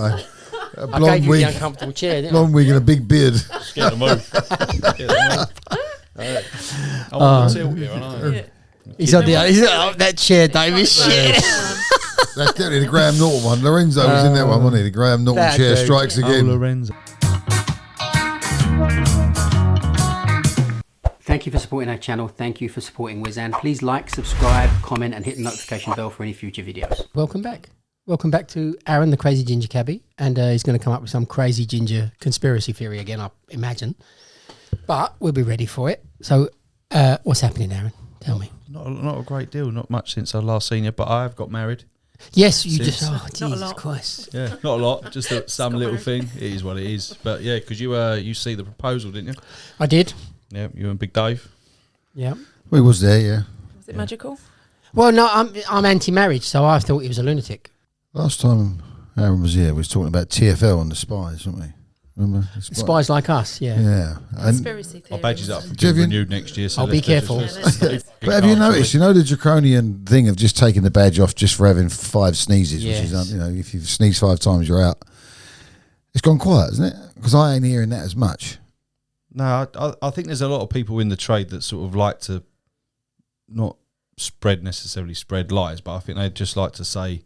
A I blonde gave you wig, the uncomfortable chair, didn't blonde wig and a big beard. Scared to move. I'm on the tilt here, aren't I? I? He's on that chair, David. Shit. That's definitely the Graham Norton one. Lorenzo was in that one, wasn't he? The Graham Norton that chair dude. strikes Oh, again. Lorenzo. Thank you for supporting our channel. Thank you for supporting Wizan. Please like, subscribe, comment, and hit the notification bell for any future videos. Welcome back. Welcome back to Aaron, the crazy Ginger Cabbie. And he's going to come up with some crazy ginger conspiracy theory again, I imagine. But we'll be ready for it. So what's happening, Aaron? Tell me. Not a great deal. Not much since I last seen you, but I have got married. Yes, you Since- just... Oh, Jesus Christ. Yeah, not a lot. Just some little thing. It is what it is. But yeah, because you see the proposal, didn't you? I did. Yeah, you and Big Dave. Yeah. We was there, yeah. Was it magical? Well, no, I'm anti-marriage, so I thought he was a lunatic. Last time Aaron was here, we was talking about TFL and the spies, weren't we? Remember? The Spies like us, yeah. Yeah. And, Conspiracy Our theory. badge is up for Do you being have you- renewed next year. So Oh, be let's careful. just- but have you noticed, you know, the draconian thing of just taking the badge off just for having 5 sneezes, which Yes. is, you know, if you sneeze 5 times, you're out. It's gone quiet, isn't it? Because I ain't hearing that as much. No, I think there's a lot of people in the trade that sort of like to not necessarily spread lies, but I think they'd just like to say,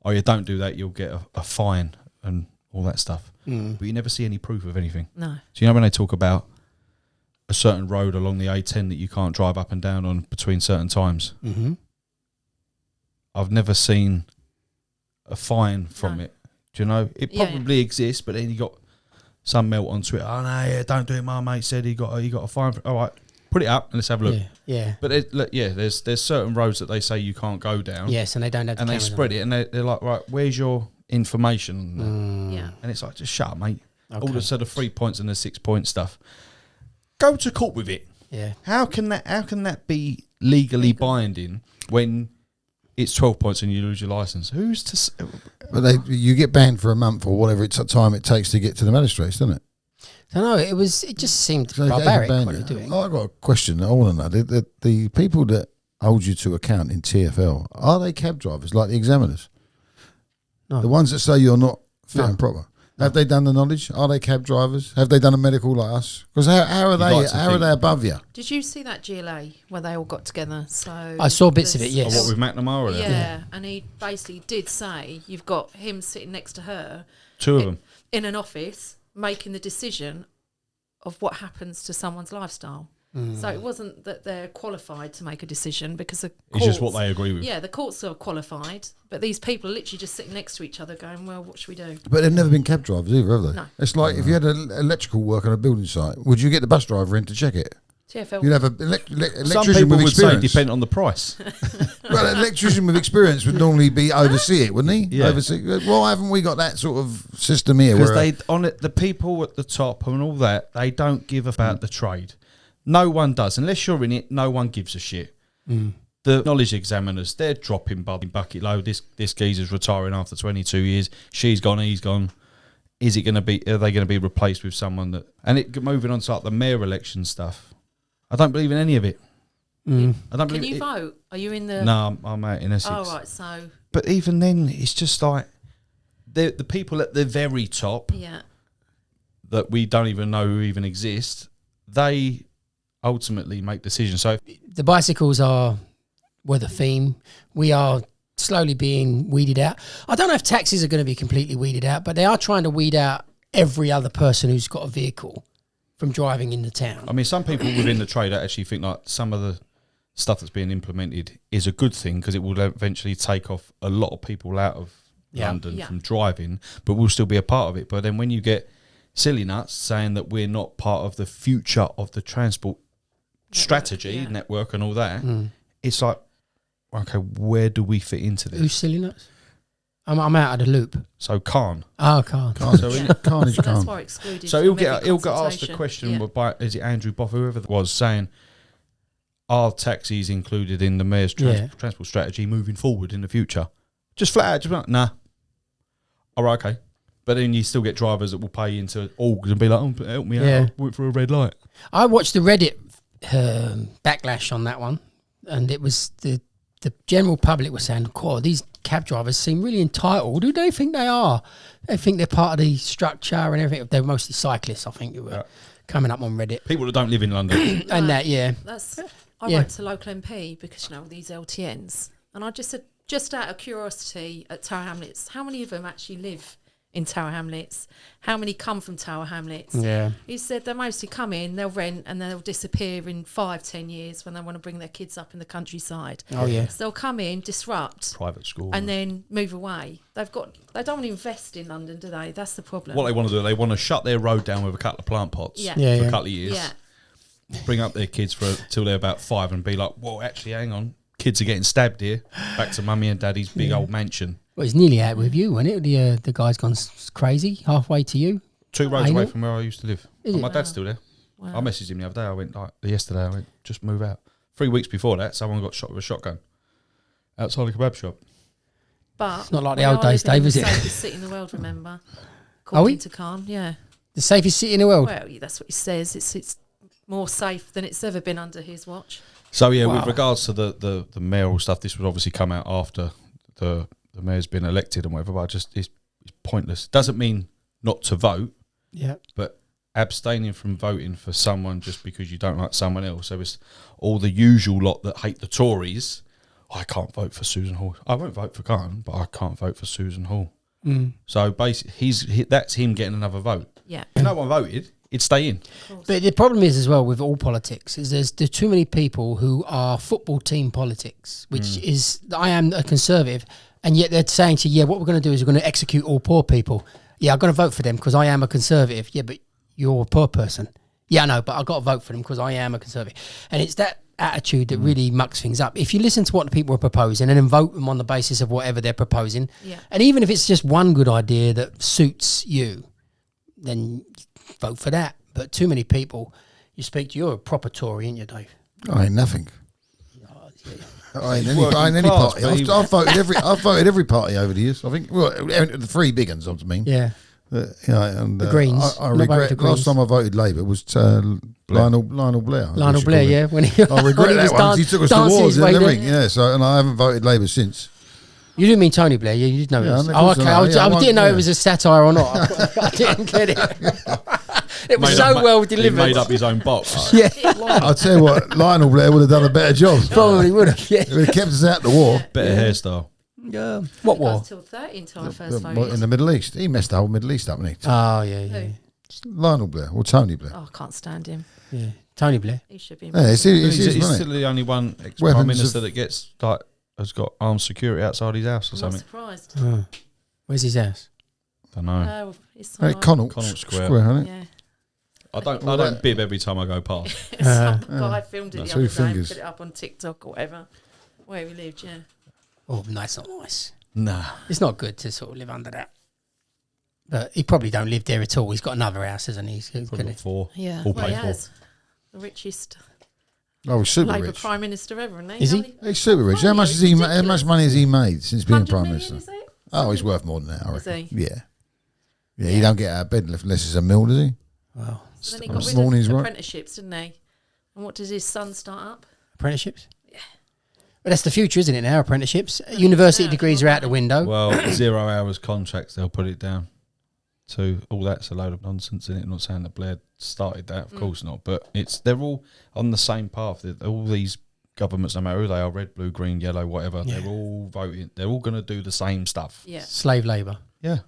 oh, you don't do that, you'll get a fine and all that stuff. But you never see any proof of anything. No. So you know when they talk about a certain road along the A10 that you can't drive up and down on between certain times, I've never seen a fine from it. Do you know? It probably exists, but then you got some melt on Twitter. Oh no, yeah, don't do it. My mate said he got a fine. All right, put it up and let's have a look. Yeah. But there's certain roads that they say you can't go down. Yes, and they don't have the And they cameras spread on. it, and they're like, right, where's your information? Yeah. And it's like, just shut up, mate. Okay. All the sort of 3 points and the 6 point stuff. Go to court with it. Yeah. How can that be legally binding when it's 12 points and you lose your license? Who's to? But you get banned for a month or whatever time it takes to get to the magistrates, doesn't it? I don't know. It just seemed So they barbaric ban what you. they're doing. Oh, I've got a question. I want to know the people that hold you to account in TFL, are they cab drivers like the examiners? No. The ones that say you're not fit and proper. Have they done the knowledge? Are they cab drivers? Have they done a medical like us? Because how are they above you? Did you see that GLA where they all got together? So I saw bits of it, yes. What with McNamara? Yeah, and he basically did say you've got him sitting next to her. 2 of them. In an office making the decision of what happens to someone's lifestyle. So it wasn't that they're qualified to make a decision because the It's just courts- what they agree with. Yeah, the courts are qualified, but these people are literally just sitting next to each other going, well, what should we do? But they've never been cab drivers either, have they? No. It's like if you had electrical work on a building site, would you get the bus driver in to check it? TFL. You'd have an Some electrician people with would say experience. depend on the price. Well, an electrician with experience would normally be oversee it, wouldn't he? Yeah. Oversee. Why haven't we got that sort of system here? Because Where the people at the top and all that, they don't give about the trade. No one does. Unless you're in it, no one gives a shit. The knowledge examiners, they're dropping bucket load. This geezer's retiring after 22 years. She's gone, he's gone. Are they going to be replaced with someone that... And moving on to like the mayor election stuff, I don't believe in any of it. I don't Can believe you vote? Are you in the... No, I'm out in Essex. Oh, right, so... But even then, it's just like the people at the very top Yeah. that we don't even know who even exist, they ultimately make decisions. So The bicycles were the theme. We are slowly being weeded out. I don't know if taxis are going to be completely weeded out, but they are trying to weed out every other person who's got a vehicle from driving in the town. I mean, some people within the trade actually think like some of the stuff that's being implemented is a good thing because it will eventually take off a lot of people out of London from driving, but we'll still be a part of it. But then when you get silly nuts saying that we're not part of the future of the transport strategy, network and all that, it's like, okay, where do we fit into this? Who's silly nuts? I'm out of the loop. So Khan. Oh, can't. Carnage, So carnage So that's can't. why excluded. So he'll from every get asked the consultation. question Yeah. by, is it Andrew Boff, whoever it was, saying, are taxis included in the mayor's transport strategy moving forward in the future? Just flat out, just like, nah. All right, okay. But then you still get drivers that will pay into orgs and be like, oh, help me out, I went for a red light. I watched the Reddit backlash on that one, and it was the general public was saying, "Cool, these cab drivers seem really entitled. Who do they think they are? They think they're part of the structure and everything. They're mostly cyclists, I think, who were coming up on Reddit. People that don't live in London. And that, yeah. I wrote to local MP because, you know, these LTNs. And I just said, just out of curiosity, at Tower Hamlets, how many of them actually live in Tower Hamlets? How many come from Tower Hamlets? Yeah. He said they mostly come in, they'll rent, and they'll disappear in 5-10 years when they want to bring their kids up in the countryside. Oh, yeah. So they'll come in, disrupt. Private school. And then move away. They don't want to invest in London, do they? That's the problem. What they want to do, they want to shut their road down with a couple of plant pots for Yeah. a couple of years. Yeah. Bring up their kids till they're about 5 and be like, whoa, actually, hang on. Kids are getting stabbed here. Back to mummy and daddy's big old mansion. Well, it's nearly out with you, wasn't it? The guy's gone crazy halfway to you. 2 roads away from where I used to live. Is But it? my dad's still there. Wow. I messaged him the other day. Yesterday, I went, just move out. 3 weeks before that, someone got shot with a shotgun outside a kebab shop. But It's not like the old days, Dave, is it? The safest city in the world, remember? Are we? According to Khan, yeah. The safest city in the world. Well, that's what he says. It's more safe than it's ever been under his watch. So, yeah, Wow. with regards to the mayoral stuff, this would obviously come out after the mayor's been elected and whatever, but it's pointless. Doesn't mean not to vote, Yeah. but abstaining from voting for someone just because you don't like someone else. So it's all the usual lot that hate the Tories. I can't vote for Susan Hall. I won't vote for Khan, but I can't vote for Susan Hall. So basically, that's him getting another vote. Yeah. If no one voted, it'd stay in. But the problem is as well with all politics is there's too many people who are football team politics, which is, I am a conservative, and yet they're saying to you, yeah, what we're going to do is we're going to execute all poor people. Yeah, I'm going to vote for them because I am a conservative. Yeah, but you're a poor person. Yeah, I know, but I've got to vote for them because I am a conservative. And it's that attitude that really mucks things up. If you listen to what the people are proposing and then vote them on the basis of whatever they're proposing, and even if it's just one good idea that suits you, then vote for that. But too many people, you're a proper Tory, ain't you, Dave? I ain't nothing. I ain't any Working party. class, I've voted every party over the years. I think the 3 big ones. I mean, Yeah. And The Greens. I Not voted regret. the Greens. Last time I voted Labour was Lionel Blair. Lionel Blair, yeah. When he, I regret when he that was one. He took us to dancing wars his way and there. everything. Yeah. So and I haven't voted Labour since. You didn't mean Tony Blair, you did know it was. I Oh, know, okay. yeah, I didn't know yeah. it was a satire or not. I didn't get it. It was so well delivered. He made up his own box. Yeah, I'll tell you what, Lionel Blair would have done a better job. probably would have. Yeah. He would have kept us out the war. Better hairstyle. What I war? was till 30 until I first voted. In the Middle East. He messed the whole Middle East up, didn't he? Oh, yeah, yeah. Who? Lionel Blair or Tony Blair. Oh, I can't stand him. Yeah. Tony Blair. He should be. Yeah, it's He's wasn't still it? the only one ex-prime Weapons minister of- that gets has got armed security outside his house or I'm not something. surprised. Oh. Where's his house? Don't know. It's Hey, Connaught Connaught Square. isn't it? Yeah. I don't bib every time I go past. Some guy filmed it That's the other two day and fingers. put it up on TikTok or whatever. Where we lived, yeah. Oh, no, it's not nice. Nah. It's not good to sort of live under that. But he probably don't live there at all. He's got another house, hasn't he? He's Probably gonna- got 4. Yeah. All Well, he paid for. has. The richest Oh, he's super Labour rich. Prime Minister ever, isn't he? Is he? How many- He's super rich. How Oh, much yeah, has he? it's How much ridiculous. money has he made since being 100 prime million, minister? is it? Oh, he's worth more than that. I Is reckon. he? Yeah. Yeah, he don't get out of bed unless it's a meal, does he? Wow. So then he I'm got sworn rid he's of right. apprenticeships, didn't he? And what does his son start up? Apprenticeships? Yeah. But that's the future, isn't it now, apprenticeships? University Yeah, degrees are out the window. Well, 0 hours contracts, they'll put it down to all that's a load of nonsense in it. I'm not saying that Blair started that, of course not, but they're all on the same path. All these governments, no matter who they are, red, blue, green, yellow, whatever, they're all voting. They're all going to do the same stuff. Yeah. Slave labour. Yeah.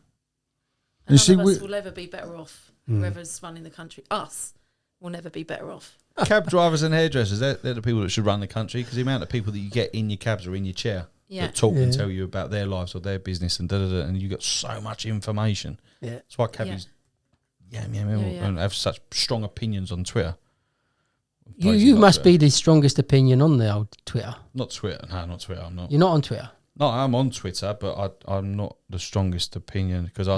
And see, none of us we- will ever be better off. Whoever's running the country, us, will never be better off. Cab drivers and hairdressers, they're the people that should run the country because the amount of people that you get in your cabs or in your chair Yeah. that talk and tell you about their lives or their business and da-da-da, and you got so much information. Yeah. That's why cabbies Yeah, and have such strong opinions on Twitter. You must be the strongest opinion on the old Twitter. Not Twitter. No, not Twitter. I'm not. You're not on Twitter. No, I'm on Twitter, but I'm not the strongest opinion because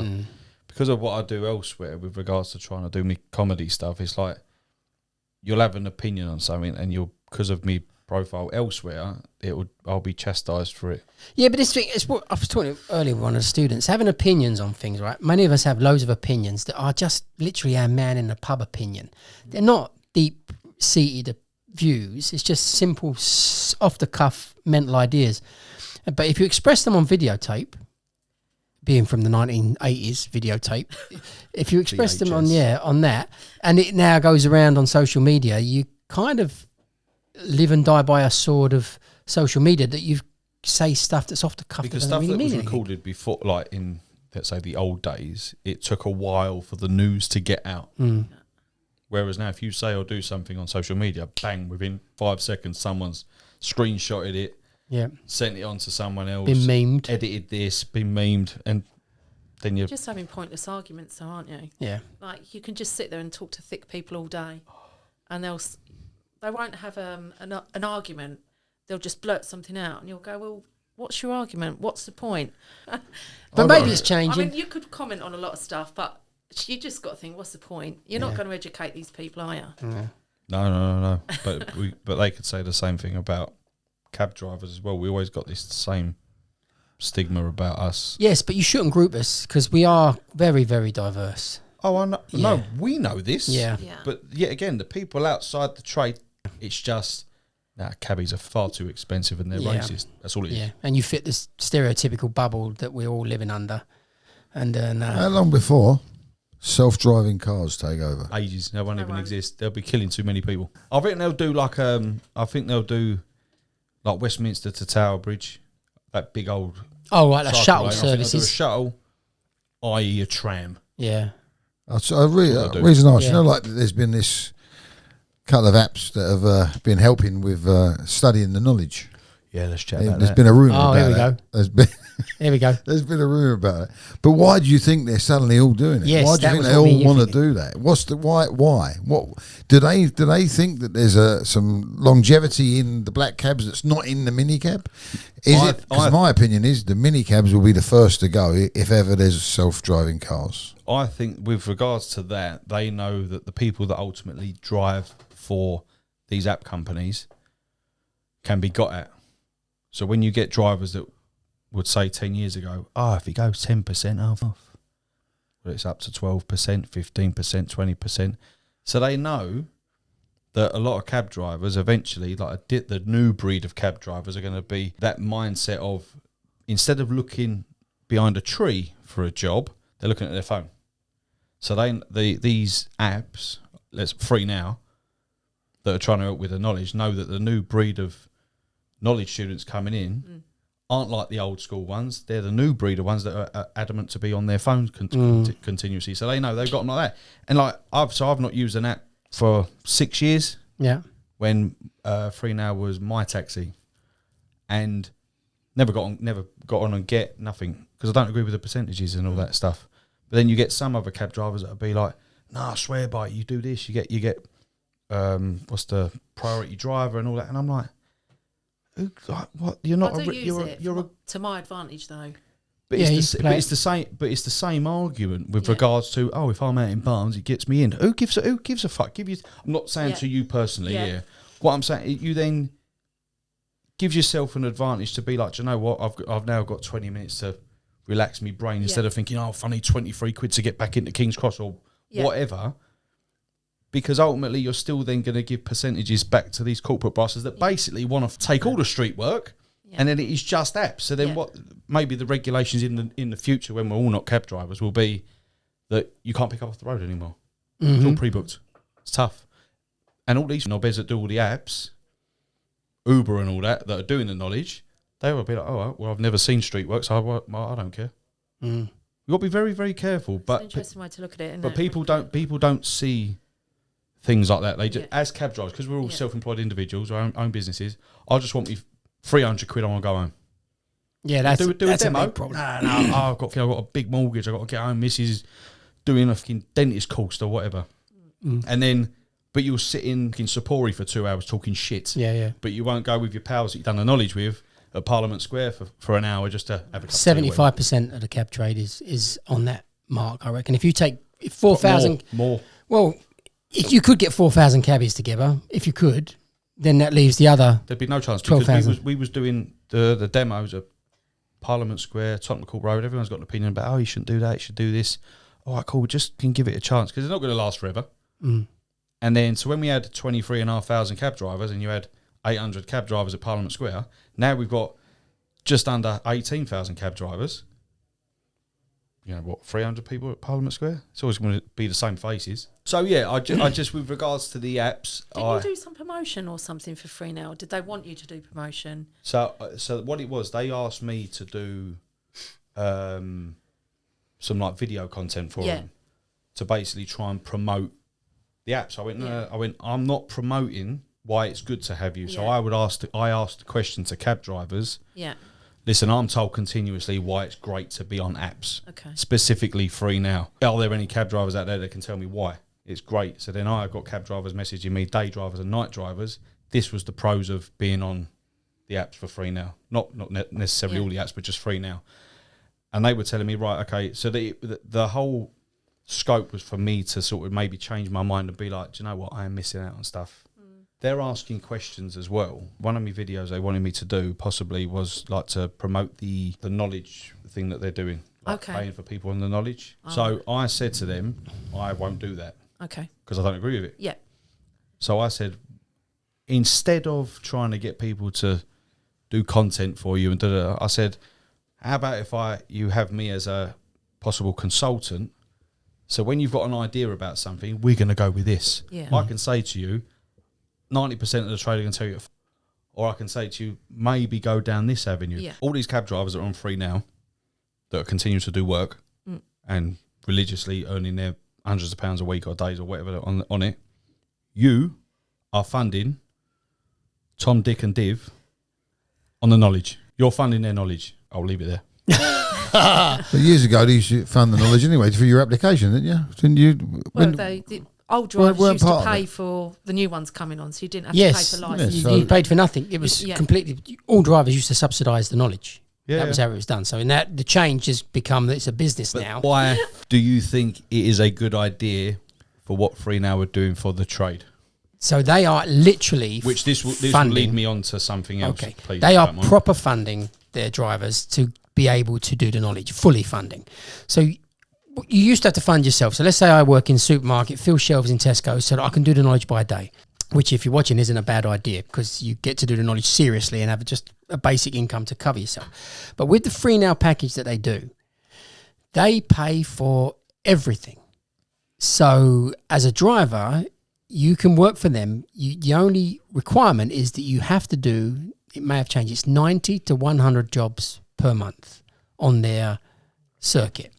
because of what I do elsewhere with regards to trying to do me comedy stuff. It's like you'll have an opinion on something, and because of me profile elsewhere, I'll be chastised for it. Yeah, but this thing, it's what I was talking earlier with one of the students, having opinions on things, right? Many of us have loads of opinions that are just literally our man in the pub opinion. They're not deep-seated views. It's just simple, off-the-cuff mental ideas. But if you express them on videotape, being from the 1980s videotape, if you express them on that, and it now goes around on social media, you kind of live and die by a sword of social media that you say stuff that's off the cuff. Because stuff that was recorded before, like in, let's say, the old days, it took a while for the news to get out. Whereas now, if you say or do something on social media, bang, within 5 seconds, someone's screenshotted it, sent it on to someone else, been memed, edited this, been memed, and then you're just having pointless arguments, though, aren't you? Yeah. Like, you can just sit there and talk to thick people all day, and they won't have an argument. They'll just blurt something out, and you'll go, well, what's your argument? What's the point? But maybe it's changing. I mean, you could comment on a lot of stuff, but you just got to think, what's the point? You're not going to educate these people, are you? No. But they could say the same thing about cab drivers as well. We always got this same stigma about us. Yes, but you shouldn't group us because we are very, very diverse. Oh, I know. No, we know this. Yeah. But yet again, the people outside the trade, it's just, cabbies are far too expensive and they're racist. That's all it is. Yeah, and you fit this stereotypical bubble that we're all living under. And how long before self-driving cars take over? Ages. They won't even exist. They'll be killing too many people. I think they'll do like Westminster to Tower Bridge, that big old. Oh, right, the shuttle lane. services. A shuttle, i.e. a tram. Yeah. Reason I asked, you know, like there's been this couple of apps that have been helping with studying the knowledge. Yeah, let's chat about There's that. been a rumour about here we that. go. Here we go. There's been a rumour about it. But why do you think they're suddenly all doing it? Yes, why do you think they all want to do that? What's the why? What do they think that there's some longevity in the black cabs that's not in the mini cab? Because my opinion is the mini cabs will be the first to go if ever there's self-driving cars. I think with regards to that, they know that the people that ultimately drive for these app companies can be got at. So when you get drivers that would say 10 years ago, if it goes 10% off, well, it's up to 12%, 15%, 20%. So they know that a lot of cab drivers eventually, like the new breed of cab drivers, are going to be that mindset of, instead of looking behind a tree for a job, they're looking at their phone. So these apps, free now, that are trying to help with the knowledge, know that the new breed of knowledge students coming in aren't like the old school ones. They're the new breed of ones that are adamant to be on their phone continuously. So they know they've got them like that. And like I've not used an app for 6 years. Yeah. When Free Now was my taxi, and never got on and get nothing because I don't agree with the percentages and all that stuff. But then you get some other cab drivers that'll be like, "Nah, I swear by it, you do this, you get what's the priority driver and all that," and I'm like, what? You're not. You're to my advantage though. But it's the same. But it's the same argument with regards to if I'm out in Barnes, it gets me in. Who gives a fuck? I'm not saying to you personally. Yeah. What I'm saying, you then gives yourself an advantage to be like, do you know what? I've now got 20 minutes to relax my brain instead of thinking, if I need 23 quid to get back into King's Cross or whatever. Because ultimately, you're still then going to give percentages back to these corporate bosses that basically want to take all the street work, and then it is just apps. So then, what? Maybe the regulations in the future, when we're all not cab drivers, will be that you can't pick up off the road anymore. Mm-hmm. It's all pre-booked. It's tough. And all these knobheads that do all the apps, Uber and all that are doing the knowledge, they will be like, well, I've never seen street work, so I don't care. You've got to be very, very careful. But it's an interesting way to look at it. But people don't see things like that. They just, as cab drivers, because we're all self-employed individuals, our own businesses. I just want me 300 quid. I want to go home. Yeah, that's do that's a demo. A big problem. I've got a big mortgage. I've got to get home. Mrs. doing a fucking dentist course or whatever, and then. But you'll sit in Sapori for 2 hours talking shit. Yeah. But you won't go with your pals that you've done the knowledge with at Parliament Square for an hour just to have a cup of tea. 75% of the cab trade is on that mark, I reckon. If you take 4,000... More. Well, if you could get 4,000 cabbies together, if you could, then that leaves the other... There'd be no chance. 12,000. Because we was doing the demos at Parliament Square, Tottenham Court Road. Everyone's got an opinion about, you shouldn't do that, you should do this. All right, cool, we just can give it a chance because it's not going to last forever. And then, so when we had 23,500 cab drivers and you had 800 cab drivers at Parliament Square, now we've got just under 18,000 cab drivers. You know what, 300 people at Parliament Square? It's always going to be the same faces. So yeah, I just with regards to the apps, Didn't you do some promotion or something for free now? Did they want you to do promotion? So what it was, they asked me to do some like video content for them to basically try and promote the apps. I went, I'm not promoting why it's good to have you. So I asked the question to cab drivers. Yeah. Listen, I'm told continuously why it's great to be on apps. Okay. Specifically free now. Are there any cab drivers out there that can tell me why it's great? So then I've got cab drivers messaging me, day drivers and night drivers. This was the pros of being on the apps for free now. Not necessarily all the apps, but just free now. And they were telling me, right, okay, so the whole scope was for me to sort of maybe change my mind and be like, do you know what, I am missing out on stuff. They're asking questions as well. One of my videos they wanted me to do possibly was like to promote the knowledge thing that they're doing, like paying for people on the knowledge. Oh. So I said to them, I won't do that. Okay. Because I don't agree with it. Yeah. So I said, instead of trying to get people to do content for you and I said, how about if you have me as a possible consultant? So when you've got an idea about something, we're going to go with this. Yeah. I can say to you, 90% of the trade can tell you, or I can say to you, maybe go down this avenue. Yeah. All these cab drivers that are on free now that are continuing to do work and religiously earning their hundreds of pounds a week or days or whatever on it, you are funding Tom, Dick and Div on the knowledge. You're funding their knowledge. I'll leave it there. But years ago, you should fund the knowledge anyway for your application, didn't you? Didn't you? Old drivers used to pay for the new ones coming on, so you didn't have to pay for license. Yes, you paid for nothing. It was completely, all drivers used to subsidise the knowledge. Yeah, that was how it was done. So in that, the change has become that it's a business now. Why do you think it is a good idea for what Free Now are doing for the trade? So they are literally this will lead me on to something else. Okay, please. They are proper funding their drivers to be able to do the knowledge, fully funding. So you used to have to fund yourself. So let's say I work in a supermarket, fill shelves in Tesco, so that I can do the knowledge by a day, which if you're watching isn't a bad idea because you get to do the knowledge seriously and have just a basic income to cover yourself. But with the Free Now package that they do, they pay for everything. So as a driver, you can work for them. The only requirement is that you have to do, it may have changed, it's 90 to 100 jobs per month on their circuit.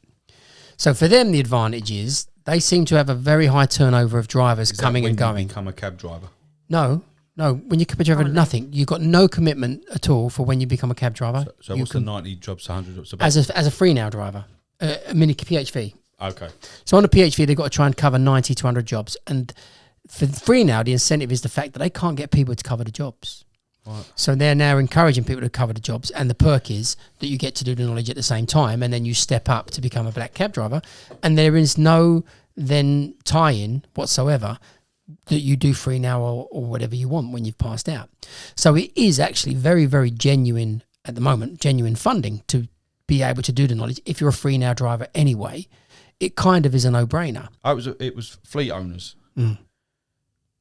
So for them, the advantage is they seem to have a very high turnover of drivers coming and going. You become a cab driver? No. When you become a cab driver, nothing. You've got no commitment at all for when you become a cab driver. So what's the 90 jobs to 100 jobs? As a Free Now driver, a mini PHV. Okay. So on a PHV, they've got to try and cover 90 to 100 jobs. And for Free Now, the incentive is the fact that they can't get people to cover the jobs. Right. So they're now encouraging people to cover the jobs, and the perk is that you get to do the knowledge at the same time, and then you step up to become a black cab driver, and there is no then tie-in whatsoever that you do Free Now or whatever you want when you've passed out. So it is actually very, very genuine at the moment, genuine funding to be able to do the knowledge. If you're a Free Now driver anyway, it kind of is a no-brainer. It was fleet owners.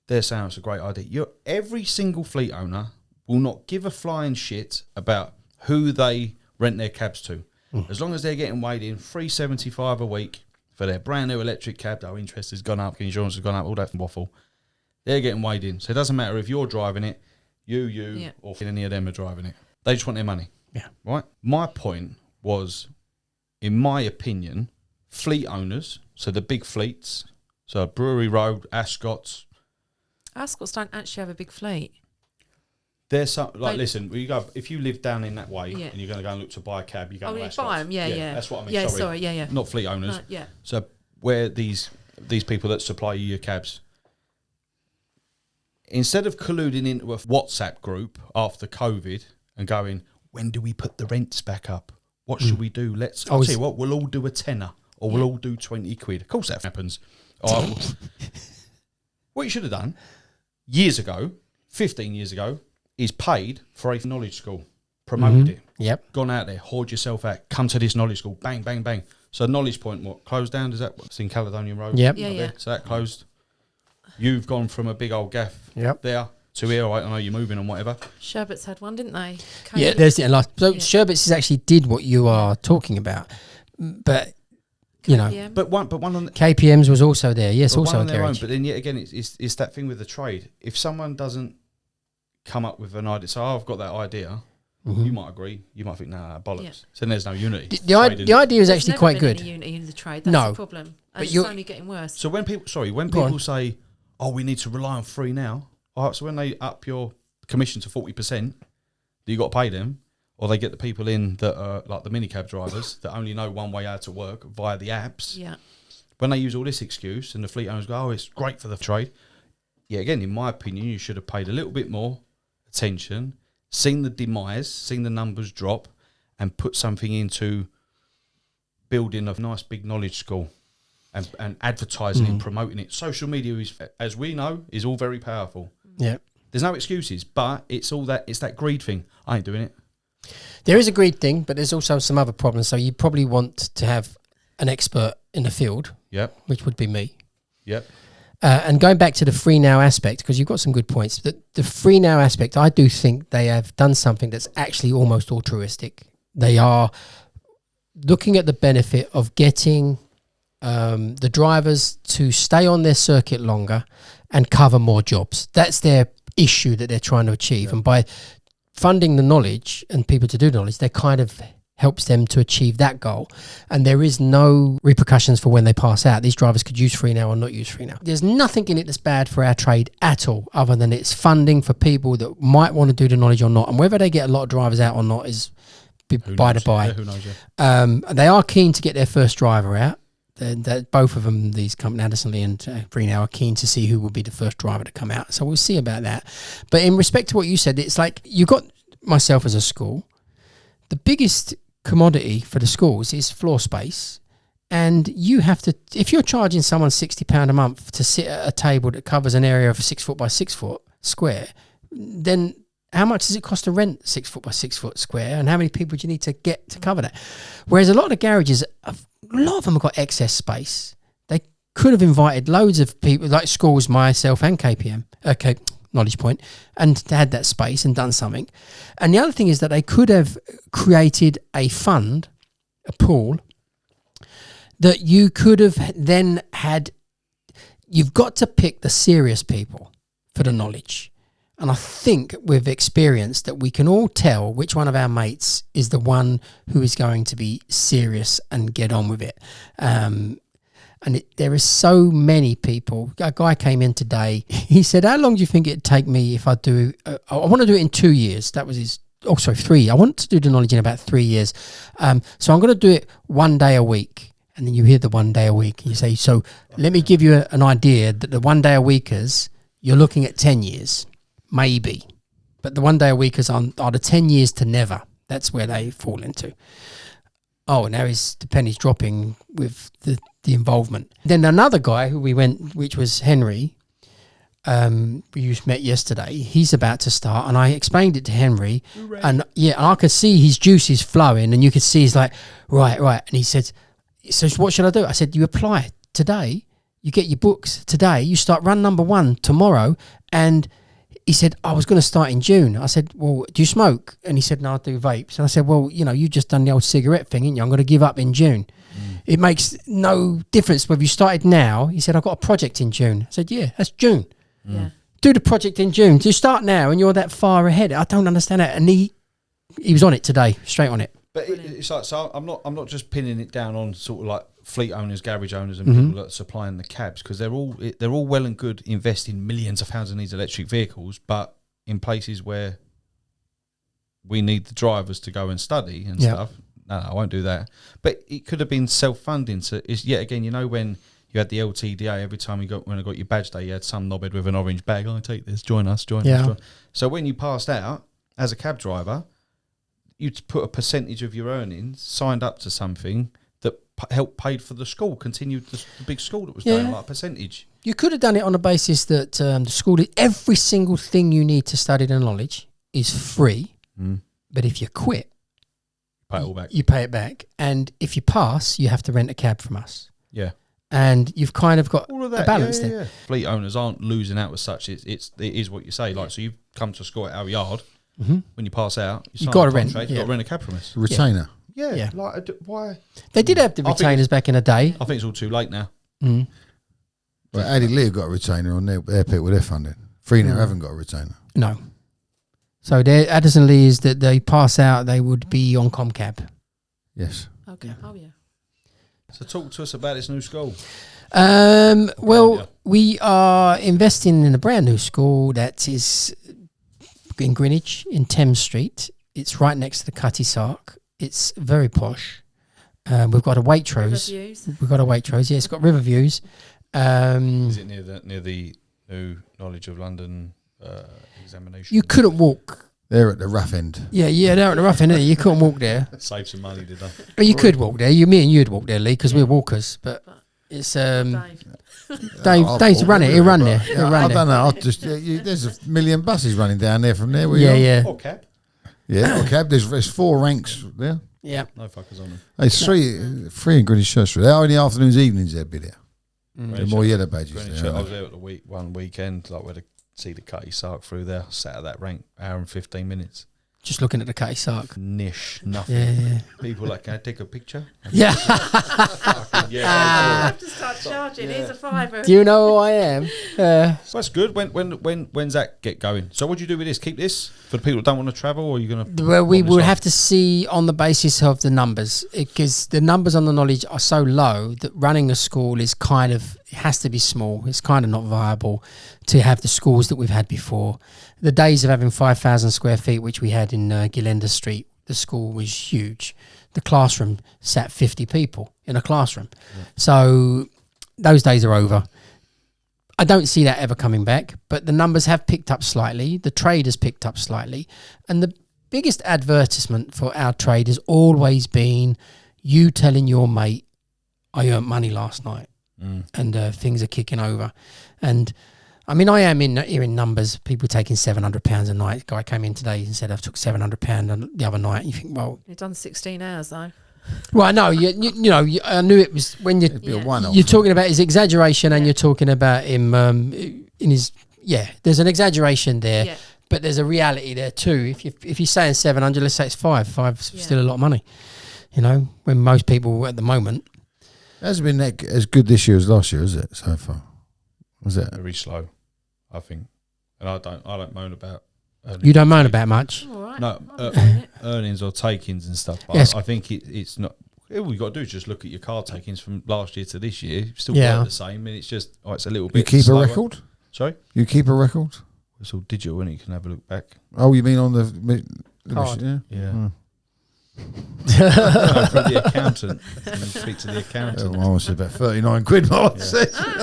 They're saying it's a great idea. Every single fleet owner will not give a flying shit about who they rent their cabs to. As long as they're getting weighed in $375 a week for their brand new electric cab, their interest has gone up, insurance has gone up, all that waffle. They're getting weighed in. So it doesn't matter if you're driving it, or any of them are driving it. They just want their money. Yeah. Right? My point was, in my opinion, fleet owners, so the big fleets, so Brewery Road, Ascot's don't actually have a big fleet. There's some listen. You go if you live down in that way and you're going to go and look to buy a cab, you go to Ascot's. Buy them, That's what I mean. Sorry, not fleet owners. Yeah. So where these people that supply you your cabs, instead of colluding into a WhatsApp group after COVID and going, when do we put the rents back up? What should we do? I'll tell you what, we'll all do a tenner or we'll all do 20 quid. Of course that happens. What you should have done years ago, 15 years ago, is paid for a knowledge school, promoted it. Yep. Gone out there, hoard yourself out, come to this knowledge school, bang, bang, bang. So Knowledge Point, closed down? Is that what's in Caledonian Road? Yep. Yeah. So that closed. You've gone from a big old gaff there to here, all right, I know you're moving and whatever. Sherbets had one, didn't they? Yeah, there's the last. So Sherbets is actually did what you are talking about, but you know, but one on KPM's was also there. Yes, also on a their own. garage. But then yet again, it's that thing with the trade. If someone doesn't come up with an idea, so I've got that idea. You might agree. You might think, nah, bollocks. Yeah. So then there's no unity. The idea is actually quite good. Any unity in the trade. That's the problem. And it's only getting worse. So when people say, "Oh, we need to rely on free now," all right, so when they up your commission to 40%, that you got to pay them, or they get the people in that are like the minicab drivers that only know one way out to work via the apps. Yeah. When they use all this excuse and the fleet owners go, "Oh, it's great for the trade." Yeah, again, in my opinion, you should have paid a little bit more attention, seen the demise, seen the numbers drop, and put something into building a nice big knowledge school and advertising it, promoting it. Social media is, as we know, is all very powerful. Yeah. There's no excuses, but it's that greed thing. I ain't doing it. There is a greed thing, but there's also some other problems. So you probably want to have an expert in the field, which would be me. Yep. And going back to the free now aspect, because you've got some good points, the free now aspect, I do think they have done something that's actually almost altruistic. They are looking at the benefit of getting the drivers to stay on their circuit longer and cover more jobs. That's their issue that they're trying to achieve. And by funding the knowledge and people to do knowledge, they kind of helps them to achieve that goal. And there is no repercussions for when they pass out. These drivers could use free now or not use free now. There's nothing in it that's bad for our trade at all, other than it's funding for people that might want to do the knowledge or not. And whether they get a lot of drivers out or not is by the by. Yeah, who knows, They are keen to get their first driver out. Both of them, these companies, Addison Lee and Free Now, are keen to see who will be the first driver to come out. So we'll see about that. But in respect to what you said, it's like you got myself as a school. The biggest commodity for the schools is floor space, and you have to, if you're charging someone £60 a month to sit at a table that covers an area of 6 foot by 6 foot square, then how much does it cost to rent 6 foot by 6 foot square, and how many people do you need to get to cover that? Whereas a lot of the garages, a lot of them have got excess space. They could have invited loads of people, like schools, myself and KPM, Knowledge Point, and they had that space and done something. And the other thing is that they could have created a fund, a pool, that you could have then had. You've got to pick the serious people for the knowledge. And I think we've experienced that we can all tell which one of our mates is the one who is going to be serious and get on with it. There are so many people. A guy came in today. He said, how long do you think it'd take me if I do... I want to do it in 2 years. That was his... 3. I want to do the knowledge in about 3 years. So I'm going to do it 1 day a week. And then you hear the 1 day a week. And you say, so let me give you an idea that the 1 day a weekers, you're looking at 10 years. Maybe. But the 1 day a weekers are the 10 years to never. That's where they fall into. Oh, now the penny's dropping with the involvement. Then another guy who we went, which was Henry, you met yesterday, he's about to start, and I explained it to Henry, and I could see his juices flowing, and you could see he's like, right, and he said, so what should I do? I said, you apply today, you get your books today, you start run number 1 tomorrow, and he said, I was going to start in June. I said, well, do you smoke? And he said, no, I do vapes. And I said, well, you just done the old cigarette thing, ain't you? I'm going to give up in June. It makes no difference whether you started now. He said, I've got a project in June. I said, yeah, that's June. Yeah. Do the project in June. Do you start now and you're that far ahead? I don't understand that. And he was on it today, straight on it. But it's like, so I'm not just pinning it down on sort of like fleet owners, garage owners, and people that are supplying the cabs, because they're all well and good investing millions of pounds in these electric vehicles, but in places where we need the drivers to go and study and stuff. No, I won't do that. But it could have been self-funding. So it's yet again, when you had the LTDA, every time when I got your badge day, you had some knobhead with an orange bag. Oh, take this, join us. So when you passed out as a cab driver, you'd put a percentage of your earnings, signed up to something that helped paid for the school, continued the big school that was going, like a percentage. You could have done it on the basis that the school, every single thing you need to study the knowledge is free. But if you quit, pay it all back. You pay it back. And if you pass, you have to rent a cab from us. Yeah. and you've kind of got all of a that balance there. Yeah. Fleet owners aren't losing out as such. It is what you say. Like, so you come to a school at our yard. When you pass out, you've got to rent. You've got to rent a cab from us. Retainer. Yeah. Like, why? They did have the retainers back in the day. I think it's all too late now. Mm. Well, Addy Lee got a retainer on their people with their funding. Freenet haven't got a retainer. No. So Addison Lee is that they pass out, they would be on Comcab. Yes. Okay. Yeah. Oh, yeah. So talk to us about this new school. Well, we are investing in a brand new school that is in Greenwich, in Thames Street. It's right next to the Cutty Sark. It's very posh. We've got a Waitrose. We've got a Waitrose. Yeah, it's got river views. Is it near the new Knowledge of London examination? You couldn't walk. They're at the rough end. Yeah, they're at the rough end. You couldn't walk there. Save some money, did they? Well, you could walk there. Me and you'd walk there, Lee, because we're walkers. But it's Dave's run it. He'll run there. I don't know. There's a million buses running down there from there. Yeah. Or cab. Yeah, or cab. There's 4 ranks there. Yeah. No fuckers on them. There's three in Greenwich Church Street. They're only afternoons, evenings. They'd be there. The more yellow badges. I was there at the one weekend, like where to see the Cutty Sark through there. Sat at that rank, hour and 15 minutes. Just looking at the Cutty Sark. Niche, nothing. Yeah. People like, can I take a picture? Yeah. I have to start charging. Here's a £5. Do you know who I am? So that's good. When's that get going? So what do you do with this? Keep this for the people that don't want to travel, or are you going to? Well, we will have to see on the basis of the numbers, because the numbers on the Knowledge are so low that running a school is it has to be small. It's kind of not viable to have the schools that we've had before. The days of having 5,000 square feet, which we had in Gilenda Street, the school was huge. The classroom sat 50 people in a classroom. Yeah. So those days are over. I don't see that ever coming back, but the numbers have picked up slightly. The trade has picked up slightly. And the biggest advertisement for our trade has always been you telling your mate, I earned money last night, and things are kicking over. And I mean, I am hearing numbers, people taking £700 a night. A guy came in today and said, I've took £700 the other night. You think, well... You've done 16 hours, though. Well, I know. You know, I knew it was when you're talking about his exaggeration, and you're talking about him in his... Yeah, there's an exaggeration there, but there's a reality there too. If you're saying 700, let's say it's 5. 5's still a lot of money, you know, when most people at the moment... It hasn't been as good this year as last year, is it, so far? Was it? Very slow, I think. And I don't moan about earnings. You don't moan about much? All right. No, earnings or takings and stuff. But Yes. I think it's not... All you've got to do is just look at your car takings from last year to this year. Still quite the same, and it's just... it's a little bit You keep slower. a record? Sorry? You keep a record? It's all digital, and you can have a look back. Oh, you mean on the Card. Yeah. From the accountant. And speak to the accountant. I was about 39 quid more.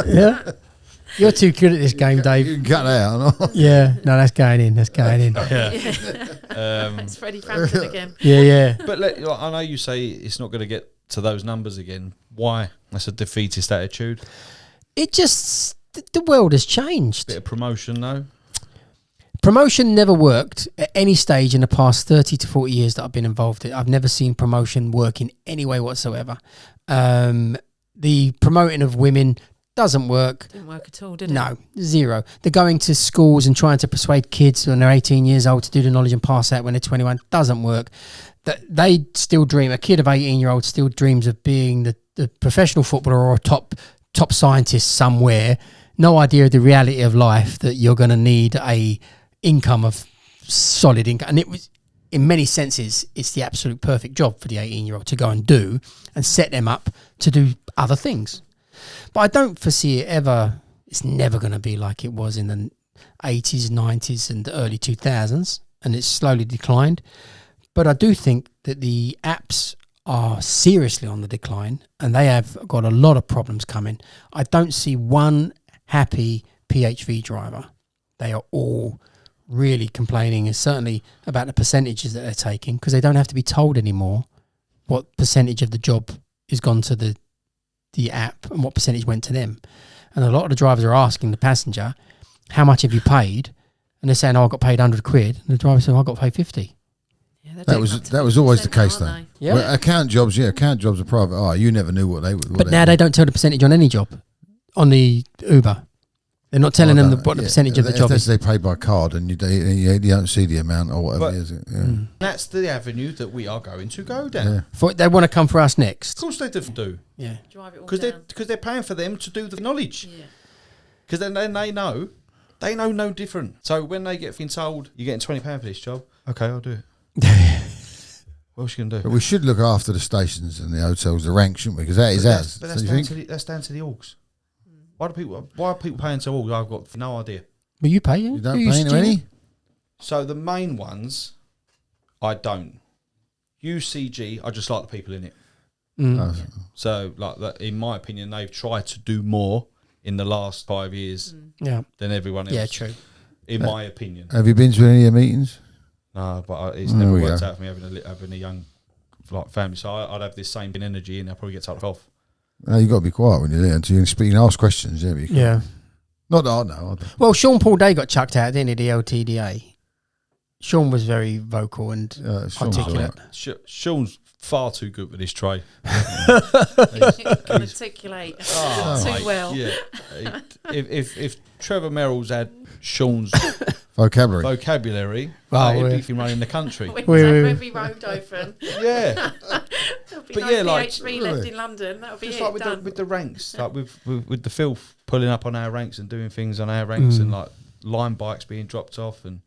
Yeah. You're too good at this game, Dave. You can cut that out. No? Yeah. No, that's going in. That's going in. It's Freddie Frampton again. Yeah. But I know you say it's not going to get to those numbers again. Why? That's a defeatist attitude. It just... The world has changed. Bit of promotion, though. Promotion never worked at any stage in the past 30 to 40 years that I've been involved in. I've never seen promotion work in any way whatsoever. The promoting of women doesn't work. Didn't work at all, did it? No, zero. They're going to schools and trying to persuade kids when they're 18 years old to do the Knowledge and pass out when they're 21. Doesn't work. They still dream. A kid of 18-year-old still dreams of being the professional footballer or a top scientist somewhere. No idea of the reality of life, that you're going to need a income of solid income. And it was, in many senses, it's the absolute perfect job for the 18-year-old to go and do and set them up to do other things. But I don't foresee it ever. It's never going to be like it was in the 80s, 90s and the early 2000s, and it's slowly declined. But I do think that the apps are seriously on the decline, and they have got a lot of problems coming. I don't see one happy PHV driver. They are all really complaining, and certainly about the percentages that they're taking, because they don't have to be told anymore what percentage of the job is gone to the app and what percentage went to them. And a lot of the drivers are asking the passenger, how much have you paid? And they're saying, I got paid 100 quid. And the driver said, I got paid 50. Yeah, That was always the case though. They? Yeah. Well, account jobs are private. Oh, you never knew what they would. But now they don't tell the percentage on any job, on the Uber. They're not telling them what the percentage of the job is. They pay by card and you don't see the amount or whatever But it is. Yeah. That's the avenue that we are going to go down. Yeah. They want to come for us Of next. course they do. Yeah. Drive it all Because down. they're paying for them to do the knowledge. Yeah. Because then they know no different. So when they get told you're getting £20 for this job, okay, I'll do it. What else you can do? But we should look after the stations and the hotels, the rank, shouldn't we? Because that is ours. But So that's down to the orgs. Why are people paying to orgs? I've got no idea. But you pay, you don't pay into any? So the main ones, I don't. UCG, I just like the people in it. Oh, So, like that, in my opinion, they've tried to do more in the last 5 years than everyone else. Yeah, true. In my opinion. have you been to any of the meetings? No, but it's never worked out for me having a young family. So I'd have this same energy and I'll probably get told off. No, you've got to be quiet when you're there until you can speak and ask questions. Yeah. Yeah. Not that I know. Well, Sean Paul Day got chucked out, didn't he, the LTDA? Sean was very vocal and articulate. Sean's far too good with this tray. He can articulate too well. Yeah. If Trevor Merrill's had Sean's vocabulary, he'd be running the country. We'd have every road open. Yeah. There'll be But no yeah, like- PHP left in London. That'll be Just it. like with the ranks, like with the filth pulling up on our ranks and doing things on our ranks and like line bikes being dropped off, and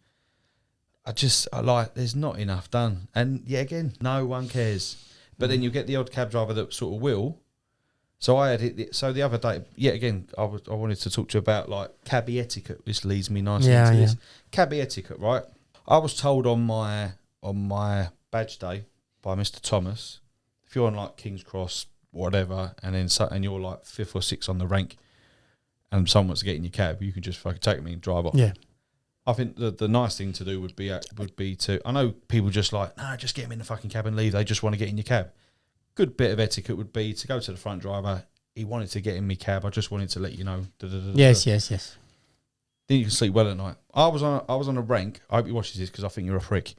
I like there's not enough done. And yeah, again, no one cares. But then you get the odd cab driver that sort of will. So I had it. So the other day, yet again, I wanted to talk to you about like cabbie etiquette. This leads me nicely into this cabbie etiquette, right? I was told on my badge day by Mr. Thomas, if you're on like King's Cross, whatever, and you're like 5th or 6th on the rank, and someone wants to get in your cab, you can just fucking take me and drive off. Yeah. I think the nice thing to do would be to. I know people just like, nah, just get them in the fucking cab and leave. They just want to get in your cab. Good bit of etiquette would be to go to the front driver. He wanted to get in my cab. I just wanted to let you know. Yes. Then you can sleep well at night. I was on a rank. I hope you watch this because I think you're a freak.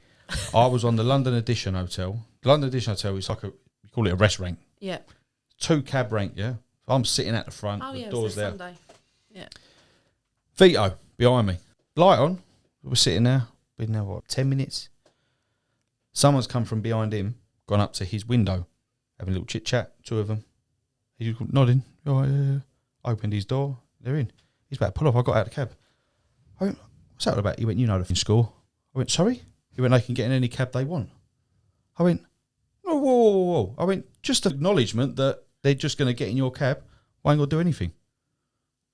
I was on the London Edition Hotel. The London Edition Hotel is like you call it a rest rank. Yeah. 2 cab rank. Yeah. I'm sitting at the front. Oh, the yeah, doors there. Sunday. Yeah. Vito behind me. Light on. We're sitting there. Been there, 10 minutes? Someone's come from behind him, gone up to his window, having a little chit-chat, 2 of them. He's nodding. Oh, yeah. Opened his door. They're in. He's about to pull off. I got out of the cab. I went, what's that all about? He went, you know the score. I went, sorry? He went, they can get in any cab they want. I went, oh, whoa. I went, just acknowledgement that they're just going to get in your cab. I ain't going to do anything.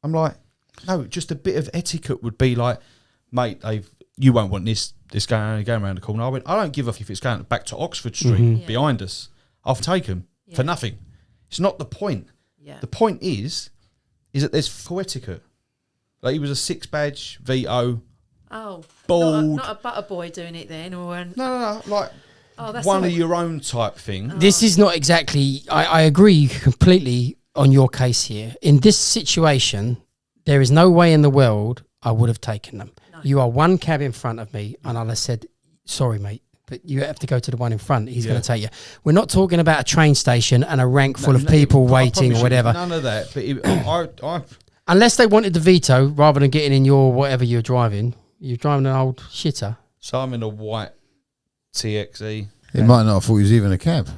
I'm like, no, just a bit of etiquette would be like, mate, you won't want this going around the corner. I went, I don't give a f if it's going back to Oxford Street behind us. I'll take them for nothing. It's not the point. Yeah. The point is that there's full etiquette. Like he was a 6 badge Vito. Oh, bald. Not a butter boy doing it then, or an, No. Like that's one of your own type thing. This is not exactly. I agree completely on your case here. In this situation, there is no way in the world I would have taken them. No. You are 1 cab in front of me, and I'd have said, sorry, mate, but you have to go to the one in front. He's going to take you. We're not talking about a train station and a rank full of people waiting or whatever. None of that. But unless they wanted the veto, rather than getting in your whatever you're driving an old shitter. So I'm in a white TXE. He might not have thought he was even a cab.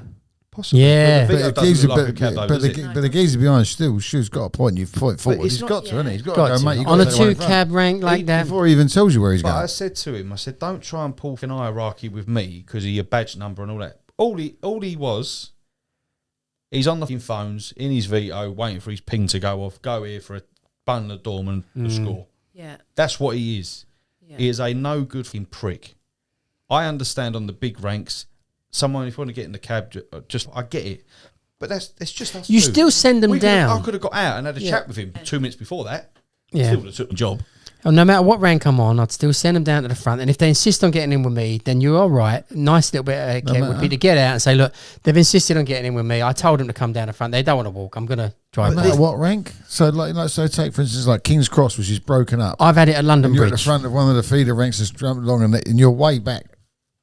Possibly. Yeah. But the geezer behind shoe's got a point. You've thought he's got to, hasn't he? He's got to go, mate. On a 2 cab rank like that. Before he even tells you where he's going. I said to him, don't try and pull an hierarchy with me because of your badge number and all that. All he was, he's on the phones in his Vito waiting for his ping to go off, go here for a bun the doorman, the score. Yeah. That's what he is. Yeah. He is a no good fucking prick. I understand on the big ranks, someone, if you want to get in the cab, I get it. But that's just us. You still send them down. I could have got out and had a chat with him 2 minutes before that. Yeah. Still would have took the job. No matter what rank I'm on, I'd still send them down to the front. And if they insist on getting in with me, then you're all right. Nice little bit of etiquette would be to get out and say, look, they've insisted on getting in with me. I told them to come down the front. They don't want to walk. I'm going to drive. No matter what rank? So, so take, for instance, like King's Cross, which is broken up. I've had it at London Bridge. You're Bridge. at the front of one of the feeder ranks that's jumped along and you're way back.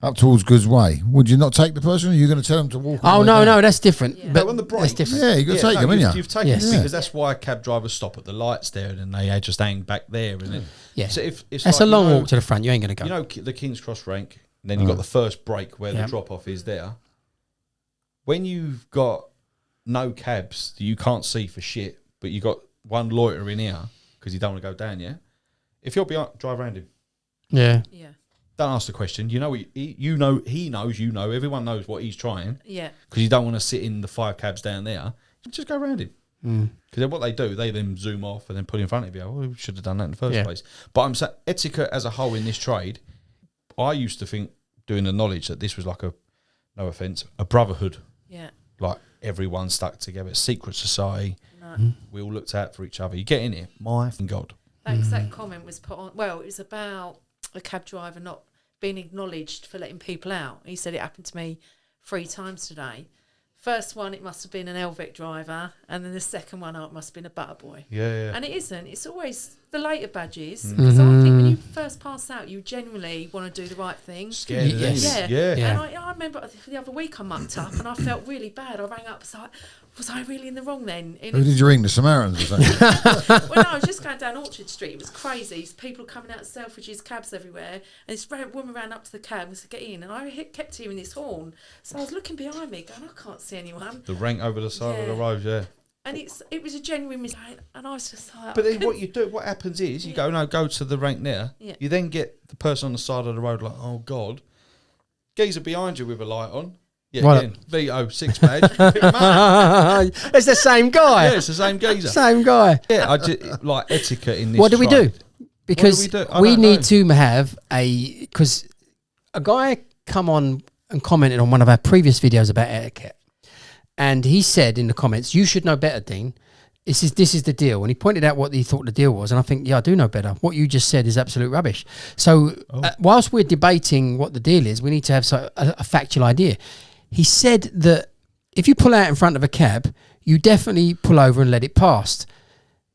up towards Goods Way, would you not take the person? Or are you going to tell them to walk? Oh no, that's different. Yeah. But on the break, that's different. Yeah, you got to take them, haven't you? You've taken Yes. it because that's why cab drivers stop at the lights there, and then they just hang back there, isn't it? Yeah. So if it's That's like, a long you know, walk to the front. You ain't going to go. You know the King's Cross rank, and then you've got the first break where Yeah. the drop off is there. When you've got no cabs that you can't see for shit, but you got one loiter in here because you don't want to go down, yeah. If you're behind, drive around him. Yeah. Yeah. Don't ask the question. You know, you know, he knows. You know, everyone knows what he's trying. Yeah. Because you don't want to sit in the 5 cabs down there. Just go around him. Because then what they do, they then zoom off and then put in front of you. Oh, we should have done that in the first place. But I'm saying etiquette as a whole in this trade. I used to think, doing the knowledge, that this was like a, no offence, a brotherhood. Yeah. Like everyone stuck together, secret society. No. We all looked out for each other. You get in it, my f***ing God. That exact comment was put on. Well, it was about a cab driver not being acknowledged for letting people out. He said it happened to me 3 times today. First one, it must have been an Elvic driver, and then the second one, it must have been a butter boy. Yeah. And it isn't. It's always the later badges. Because I think when you first pass out, you genuinely want to do the right thing. Scared. Yes. Yeah. And I remember the other week I mucked up and I felt really bad. I rang up, was I really in the wrong then? Who did you ring? The Samaritans or something? Well, no, I was just going down Orchard Street. It was crazy. People coming out of Selfridges, cabs everywhere. And this woman ran up to the cab and said, get in. And I kept hearing this horn. So I was looking behind me going, I can't see anyone. The rank over the side of the road, yeah. And it was a genuine mistake. And I was just like... But then what happens is, you go to the rank there. Yeah. You then get the person on the side of the road like, oh, God. Geezer behind you with a light on. Yeah, Right. again, Vito, 6 badge. Pick 'em up. It's the same guy. Yeah, it's the same geezer. Same guy. Yeah, I just like etiquette in this. What do we do? trade. Because What do we do? I we don't need know. to have because a guy come on and commented on one of our previous videos about etiquette, and he said in the comments, "You should know better, Dean. This is the deal." And he pointed out what he thought the deal was, and I think, yeah, I do know better. What you just said is absolute rubbish. So whilst we're debating what the deal is, we need to have a factual idea. He said that if you pull out in front of a cab, you definitely pull over and let it pass.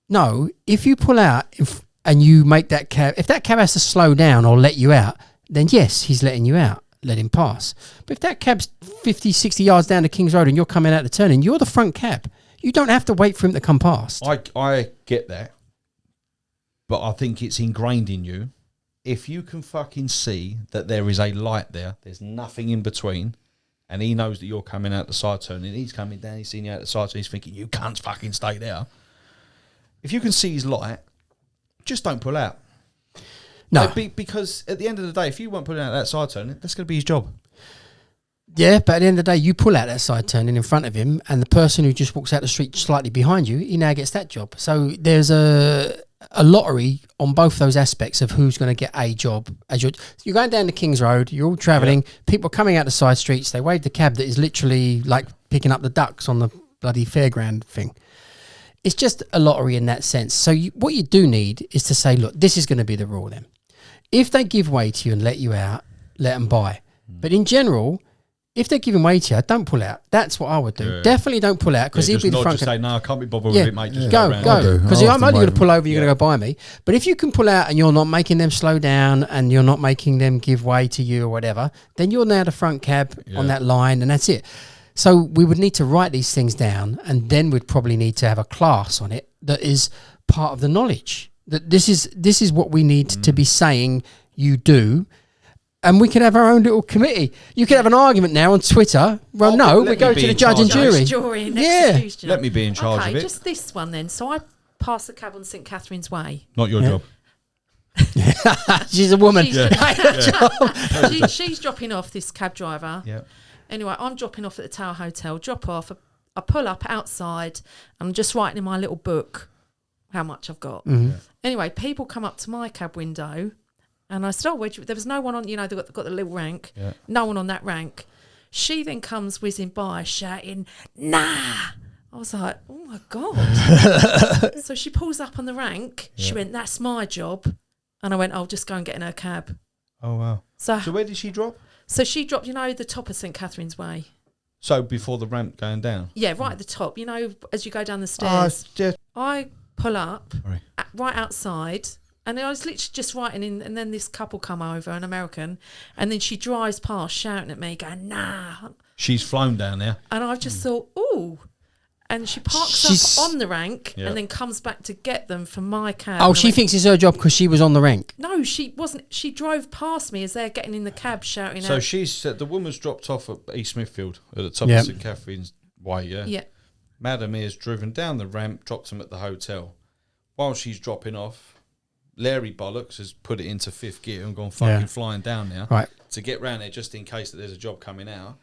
No, if you pull out and you make that cab, if that cab has to slow down or let you out, then yes, he's letting you out, let him pass. But if that cab's 50, 60 yards down the King's Road and you're coming out the turning, you're the front cab. You don't have to wait for him to come past. I get that, but I think it's ingrained in you. If you can fucking see that there is a light there, there's nothing in between, and he knows that you're coming out the side turn, and he's coming down, he's seen you out the side turn, he's thinking, you can't fucking stay there. If you can see his light, just don't pull out. No. Because at the end of the day, if you weren't pulling out that side turn, that's going to be his job. Yeah, but at the end of the day, you pull out that side turning in front of him, and the person who just walks out the street slightly behind you, he now gets that job. So there's a lottery on both those aspects of who's going to get a job. As you're going down the King's Road, you're all travelling, people coming out the side streets, they wave the cab that is literally like picking up the ducks on the bloody fairground thing. It's just a lottery in that sense. So what you do need is to say, look, this is going to be the rule then. If they give way to you and let you out, let them by. But in general, if they're giving way to you, don't pull out. That's what I would do. Yeah. Definitely don't pull out because he'll be the front. Just say, no, I can't be bothered Yeah. with it, mate. Just Go, around. go. Because I I'm often only going to wave pull them. over, you're going to go by me. But if you can pull out and you're not making them slow down and you're not making them give way to you or whatever, then you're now the front cab on that line and that's it. So we would need to write these things down, and then we'd probably need to have a class on it that is part of the knowledge. That this is what we need to be saying you do. And we can have our own little committee. You could have an argument now on Twitter. Well, no, let we me go be to the in judge and charge. jury. Jury, next Yeah. accused, Let me be in charge okay, of it. just this one then. So I passed the cab on St Catherine's Way. Not your job. She's a woman. She's dropping off this cab driver. Yeah. Anyway, I'm dropping off at the Tower Hotel. Drop off. I pull up outside. I'm just writing in my little book how much I've got. Anyway, people come up to my cab window, and I said, "Oh, there was no one on. You know, they've got the little rank. Yeah. No one on that rank." She then comes whizzing by, shouting, "Nah!" I was like, "Oh my god!" So she pulls up on the rank. She went, "That's my job," and I went, "I'll just go and get in her cab." Oh, wow. So So where did she drop? So she dropped, the top of St Catherine's Way. So before the ramp going down? Yeah, right at the top. As you go down the stairs. Yeah. I pull up Sorry. right outside, And I was literally just writing in, and then this couple come over, an American, and then she drives past shouting at me, going, nah. She's flown down there. And I just thought, ooh. And she parks up on the rank and then comes back to get them from my cab. Oh, she thinks it's her job because she was on the rank. No, she wasn't. She drove past me as they're getting in the cab shouting So out. she said the woman's dropped off at East Smithfield at the top of St Catherine's Way, Yeah. Madam has driven down the ramp, dropped them at the hotel. While she's dropping off, Larry Bollocks has put it into fifth gear and gone fucking flying down there to get round there just in case that there's a job coming out.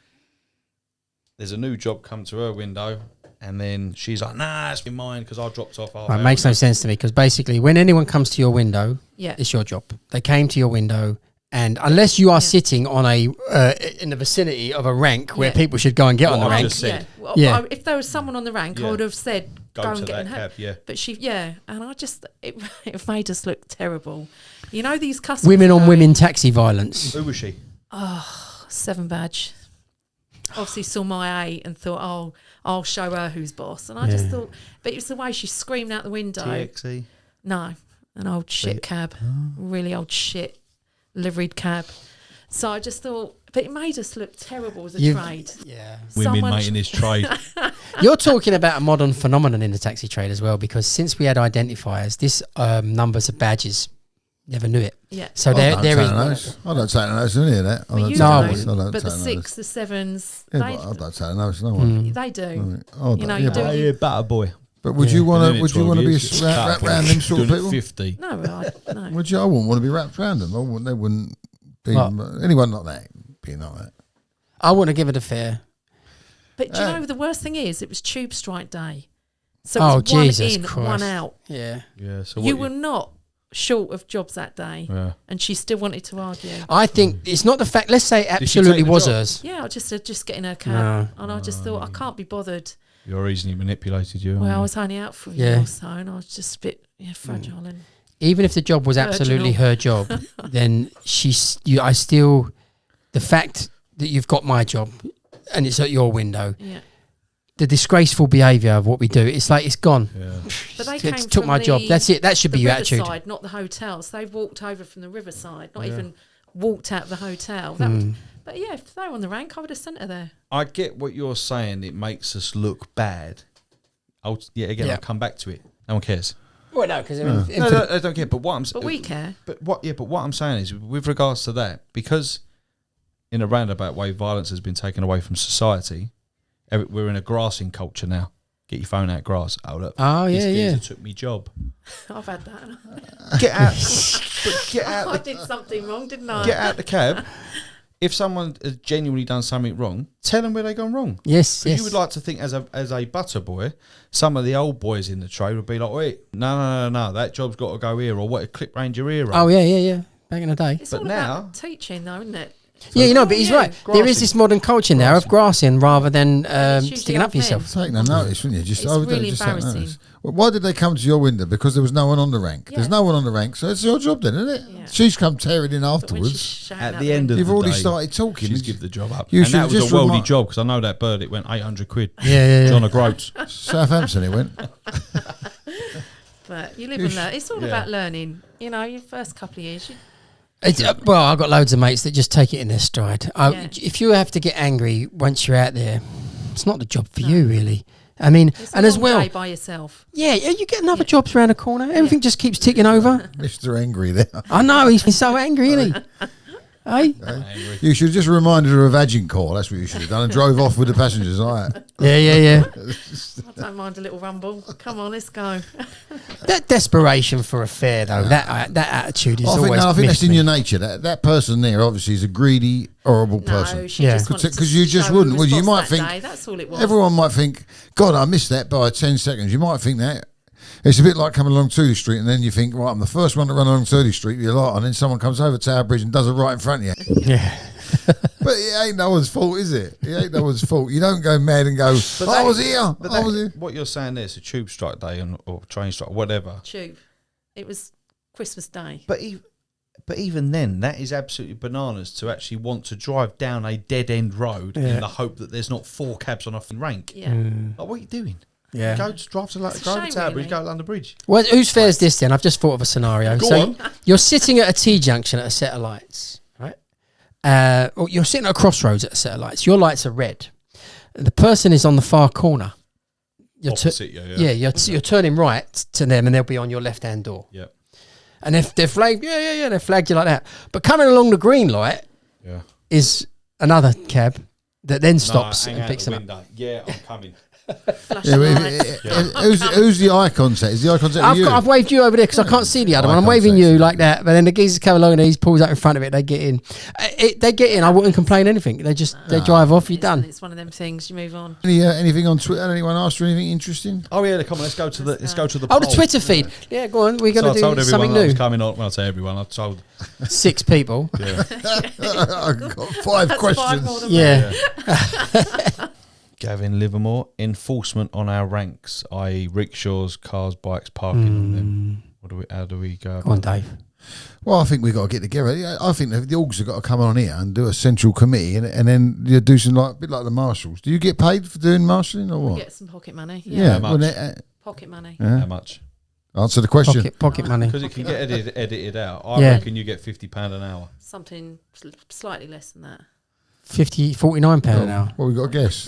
There's a new job come to her window. And then she's like, nah, it's been mine because I dropped off. Right, it makes no sense to me because basically when anyone comes to your window, it's your job. They came to your window, and unless you are sitting on a in the vicinity of a rank where people should go and get on the rank. If there was someone on the rank, I would have said, go and get in her. But and I just, it made us look terrible. You know, these customers. Women on women taxi violence. Who was she? Oh, 7 badge. Obviously saw my 8 and thought, oh, I'll show her who's boss. And I just thought, but it's the way she screamed out the window. TXE? No, an old shit cab, really old shit liveried cab. So I just thought, but it made us look terrible as a trade. Yeah, women making this trade. You're talking about a modern phenomenon in the taxi trade as well, because since we had identifiers, this numbers of badges. Never knew it. Yeah. So there is. I don't take notice of any of that. But the 6, the 7s, I don't take notice. No one. They do. You know, you do. You're better boy. But would you want to? Would you want to be wrapped around them sort of people? 50. No, no. Would you? I wouldn't want to be wrapped around them. They wouldn't be anyone like that. Being like that. I wouldn't have given it a fair. But do you know the worst thing is? It was tube strike day. So it was Jesus one in, Christ. one out. Yeah. So you were not short of jobs that day, and she still wanted to argue. I think it's not the fact. Let's say absolutely was hers. Yeah, I just said just get in her cab, and I just thought I can't be bothered. You're easily manipulated, you. Well, I was only out for a year or so, and I was just a bit fragile and. Even if the job was absolutely her job, then the fact that you've got my job and it's at your window. Yeah. The disgraceful behaviour of what we do, it's like it's gone. Yeah. But they came took my job. That's it. That should be your attitude. Side, not the hotel. So they walked over from the riverside, not even walked out of the hotel. But if they were on the rank, I would have sent her there. I get what you're saying. It makes us look bad. I'll come back to it. No one cares. Well, no, because I don't care. But what I'm but we care. But what I'm saying is, with regards to that, because in a roundabout way, violence has been taken away from society. We're in a grassing culture now. Get your phone out, grass. Oh look. Oh yeah, this took me job. I've had that. Get out. Get out. I did something wrong, didn't I? Get out the cab. If someone has genuinely done something wrong, tell them where they've gone wrong. Yes. You would like to think, as a butter boy, some of the old boys in the trade would be like, "Wait, no, that job's got to go here," or "What, clip round your ear." Oh yeah. Back in the day. It's all about teaching, though, isn't it? Yeah, but he's right. Grassing. There is this modern culture now of grassing rather than sticking up for yourself. Take no notice, wouldn't you? It's really embarrassing. Well, why did they come to your window? Because there was no one on the rank. Yeah. There's no one on the rank, so it's your job then, isn't it? Yeah. She's come tearing in afterwards. At the end of the day, you've already started talking. She's give the job up. And that was a worldly job, because I know that bird, it went 800 quid. Yeah. John O'Groats. Southampton it went. But you live and learn. It's all about learning. You know, your first couple of years, I've got loads of mates that just take it in their stride. If you have to get angry once you're out there, it's not the job for you, really. I mean, it's and as well, day by yourself. Yeah, you get another jobs around the corner. Everything just keeps ticking over. Mr. Angry there. I know, he's so angry, isn't he? Hey? You should have just reminded her of Agincourt. That's what you should have done, and drove off with the passengers. All right. Yeah. I don't mind a little rumble. Come on, let's go. That desperation for a fare, though, that attitude is always. I think that's in your nature. That person there obviously is a greedy, horrible person. Because you just wouldn't. Would you might think that's all it was. Everyone might think, God, I missed that by 10 seconds. You might think that. It's a bit like coming along Tudor Street and then you think, right, I'm the first one to run along Tudor Street, you're like, and then someone comes over Tower Bridge and does it right in front of you. Yeah. But it ain't no one's fault, is it? It ain't no one's fault. You don't go mad and go, I was here. What you're saying there is a tube strike day or train strike, whatever. Tube. It was Christmas Day. But even then, that is absolutely bananas to actually want to drive down a dead-end road in the hope that there's not 4 cabs on a rank. Yeah. Like, what are you doing? Yeah. Go to drive to It's a go to shame, Tower Bridge, really. go to London Bridge. Well, whose fair is this then? I've just thought of a scenario. Go so on. you're sitting at a T-junction at a set of lights, right? Or you're sitting at a crossroads at a set of lights. Your lights are red. The person is on the far corner. Opposite you, Yeah, you're turning right to them and they'll be on your left-hand door. Yeah. And if they're flagged, they flagged you like that. But coming along the green light is another cab that then stops and picks them up. Yeah, I'm coming. Yeah, who's the eye contact? Is the eye contact with you? I've waved you over there because I can't see the other one. I'm waving you like that, but then the geezers come along and he pulls up in front of it. They get in. They get in. I wouldn't complain anything. They drive off. You're done. It's one of them things. You move on. Anything on Twitter? Anyone asked you anything interesting? Oh yeah, come on. Let's go to the. Oh, poll. the Twitter feed. Yeah, go on. We're going to do something I was new. coming on. When I say everyone, I told 6 people. Yeah. I've got 5 That's questions. 5 more than Yeah. Gavin Livermore, enforcement on our ranks, i.e. rickshaws, cars, bikes, parking on them. How do we go? Go on, Dave. Well, I think we've got to get together. I think the orgs have got to come on here and do a central committee and then you do some a bit like the marshals. Do you get paid for doing marshalling or what? Get some pocket money. Yeah. How much? Pocket money. How much? Answer the question. Pocket money. Because it can get edited out. I Yeah. reckon you get £50 an hour. Something slightly less than that. £49 an hour. Well, we've got to guess.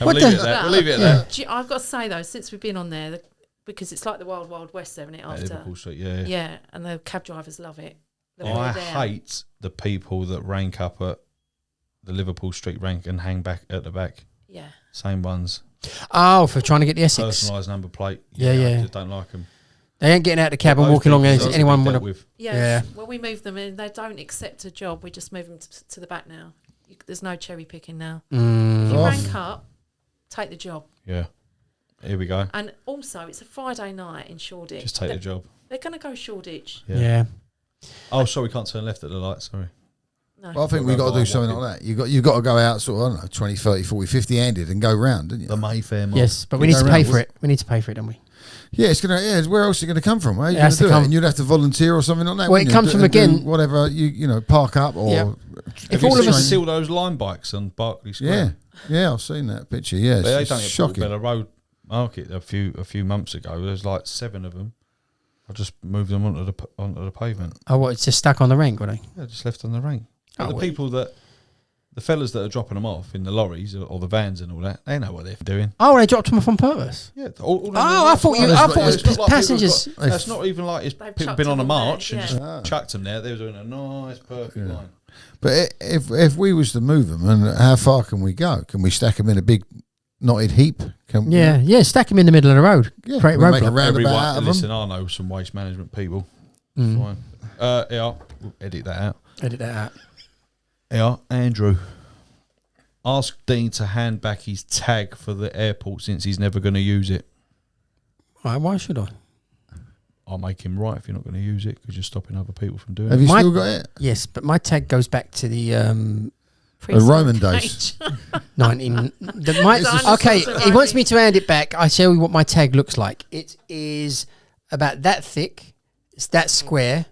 We'll leave it at that. We'll leave it at that. I've got to say though, since we've been on there, because it's like the Wild Wild West, isn't it? At After Liverpool Street, yeah. yeah, and the cab drivers love it. They're I all there. hate the people that rank up at the Liverpool Street rank and hang back at the back. Yeah. Same ones. Oh, for trying to get the Essex. Personalised number plate. Yeah. I just don't like them. They ain't getting out of the cab and Those walking along. people Anyone dealt want to? with. Yeah. When we move them in, they don't accept a job. We just move them to the back now. There's no cherry picking now. If you rank up, take the job. Yeah. Here we go. And also, it's a Friday night in Shoreditch. Just take the job. They're going to go Shoreditch. Yeah. Oh, sorry, we can't turn left at the light. Sorry. No. Well, I think we've got to do something like that. You've got to go out sort of, I don't know, 20, 30, 40, 50-handed and go round, don't you? The Mayfair Mall. Yes, but we need to pay for it. We need to pay for it, don't we? Yeah, it's gonna. Yeah, where else is it gonna come from? How are you It has gonna to do it? come- And you'd have to volunteer or something like that. Well, it wouldn't you? comes from, And do again- whatever you park up or. Yeah. Have If you all of seen us- still those line bikes on Berkeley Square? Yeah, I've seen that picture. Yeah, But they it's done it at shocking. Portobello Road Market a few months ago. There's like 7 of them. I just moved them onto the pavement. Oh, what? It's just stuck on the rank, were they? Yeah, just left on the rank. But Oh, the well. people the fellas that are dropping them off in the lorries or the vans and all that, they know what they're doing. Oh, they dropped them off on purpose. Yeah. I thought it was passengers. It's not even like it's They've people chucked been on a them all there, march and yeah. just chucked them there. They were doing a nice, perfect line. But if we was to move them, and how far can we go? Can we stack them in a big knotted heap? Yeah, stack them in the middle of the road. Yeah, Create we'll make a roadblock. roundabout out of Listen, them. I know some waste management people. Mm. Fine. Yeah, we'll edit that out. Edit that out. Yeah, Andrew. Ask Dean to hand back his tag for the airport since he's never going to use it. Why should I? I'll make him right if you're not going to use it because you're stopping other people from doing Have it. you My- still got it? Yes, but my tag goes back to the Roman days. 19. It's- Okay, Dinosaurs he wants arriving. me to hand it back. I tell you what my tag looks like. It is about that thick. It's that square.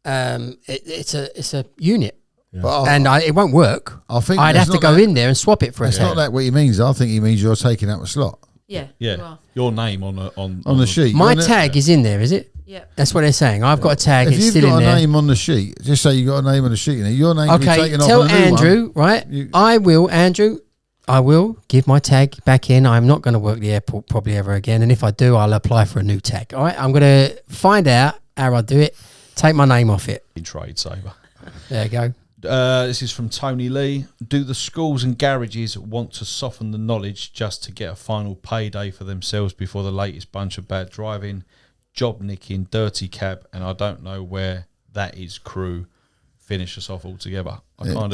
It's a unit, But and it won't work. I think I'd that's have to not go that- in there and swap it for a It's not tag. that what he means. I think he means you're taking up a slot Yeah. Yeah, You are. your name on the sheet. My Isn't it? tag is in there, is it? Yeah. That's what they're saying. I've got a tag. If It's you've still in got a there. name on the sheet, just say you got a name on the sheet, and your name can be Okay, taken off. tell on a new Andrew, one. right? You- Andrew, I will give my tag back in. I'm not going to work the airport probably ever again. And if I do, I'll apply for a new tag. All right, I'm going to find out how I do it, take my name off it. in trade saver. There you go. This is from Tony Lee. Do the schools and garages want to soften the knowledge just to get a final payday for themselves before the latest bunch of bad driving, job nicking, dirty cab, and I don't know where that is crew finish us off altogether? I kind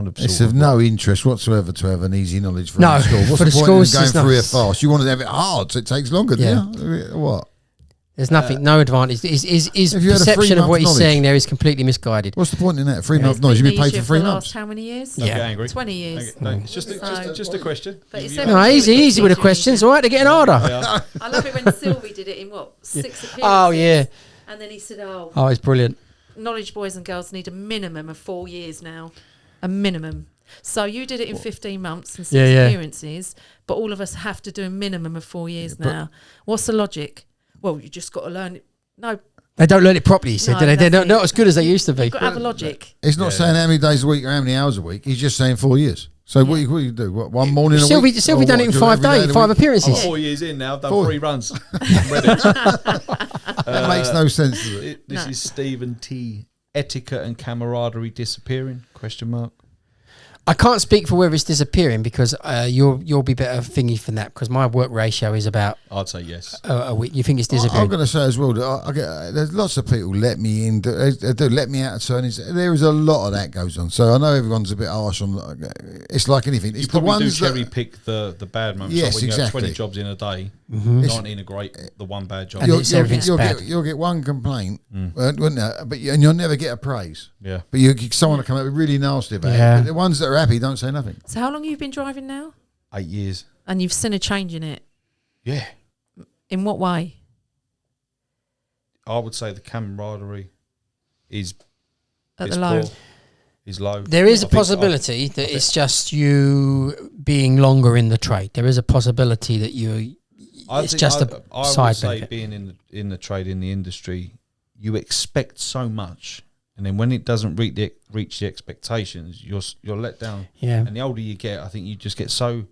of It's sort of no interest whatsoever to have an easy knowledge for No, the school. What's for the the point schools, in it's going not. through it fast? You want to have it hard, so it takes longer. Yeah. Yeah. What? There's nothing, no advantage. His If you had a perception of 3-month what he's knowledge. saying there is completely misguided. What's the point in that? 3 month It's knowledge. You'll be been paid the for issue 3 the months. last how many years? Don't Yeah. get angry. 20 years. No, it's just a question. But it's You- seven- No, easy with the questions. All right, they're getting harder. Yeah. I love it when Sylvie did it in what, 6 appearances. Oh, yeah. And then he said, Oh, it's brilliant. knowledge boys and girls need a minimum of 4 years now. A minimum. So you did it in 15 months and 6 Yeah. appearances, but all of us have to do a minimum of 4 years now. What's the logic? Well, you just got to learn it. No, They don't learn it properly, he said. No, They're not nothing. as good as they used to be. you've got to have a logic. He's not saying how many days a week or how many hours a week. He's just saying 4 years. So what you do? What, one morning a week? Sylvie done it in 5 days, 5 appearances. I'm 4 years in now. I've done 4. 3 runs. I'm ready. That makes no sense, does it? This is Stephen T. Etiquette and camaraderie disappearing? Question mark. I can't speak for whether it's disappearing because you'll be better thingy for that because my work ratio is about I'd say yes. a week. You think it's I'm disappearing? going to say as well that I get, there's lots of people let me in, they do let me out of turnings. There is a lot of that goes on. So I know everyone's a bit harsh on. It's like anything. It's You the probably do ones cherry that pick the bad moments. Yes, So when you have exactly. 20 jobs in a day, Mm-hmm. 19 are great, the one bad job. And it's everything's bad. you'll get one complaint, wouldn't you? And you'll never get a praise. Yeah. But you get someone to come up really nasty about Yeah. it. But the ones that are happy don't say nothing. So how long have you been driving now? 8 years. And you've seen a change in it? Yeah. In what way? I would say the camaraderie is At it's the low? poor, is low. There is I a think- possibility that it's just you being longer in the trade. There is a possibility that it's just a I side would say benefit. being in the trade, in the industry, you expect so much, and then when it doesn't reach the expectations, you're let down. Yeah. And the older you get, I think you just get so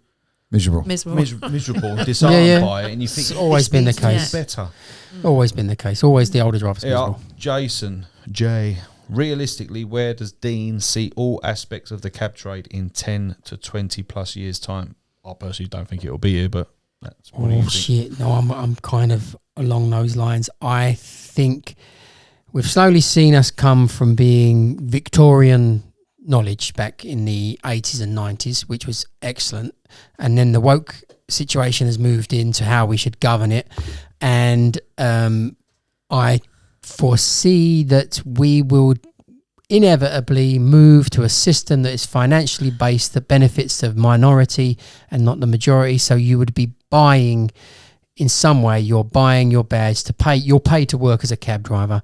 Miserable. miserable and disarmed Yeah. by it, and you think It's always this been the needs to be case. better. Always been the case. Always the older drivers. Yeah, miserable. Jason J. Realistically, where does Dean see all aspects of the cab trade in 10 to 20 plus years' time? I personally don't think it'll be here, but that's what do you Oh think? shit! No, I'm kind of along those lines. I think we've slowly seen us come from being Victorian knowledge back in the 80s and 90s, which was excellent, and then the woke situation has moved into how we should govern it, and I foresee that we will inevitably move to a system that is financially based that benefits the minority and not the majority. So you would be buying, in some way, you're buying your badge to pay. You're paid to work as a cab driver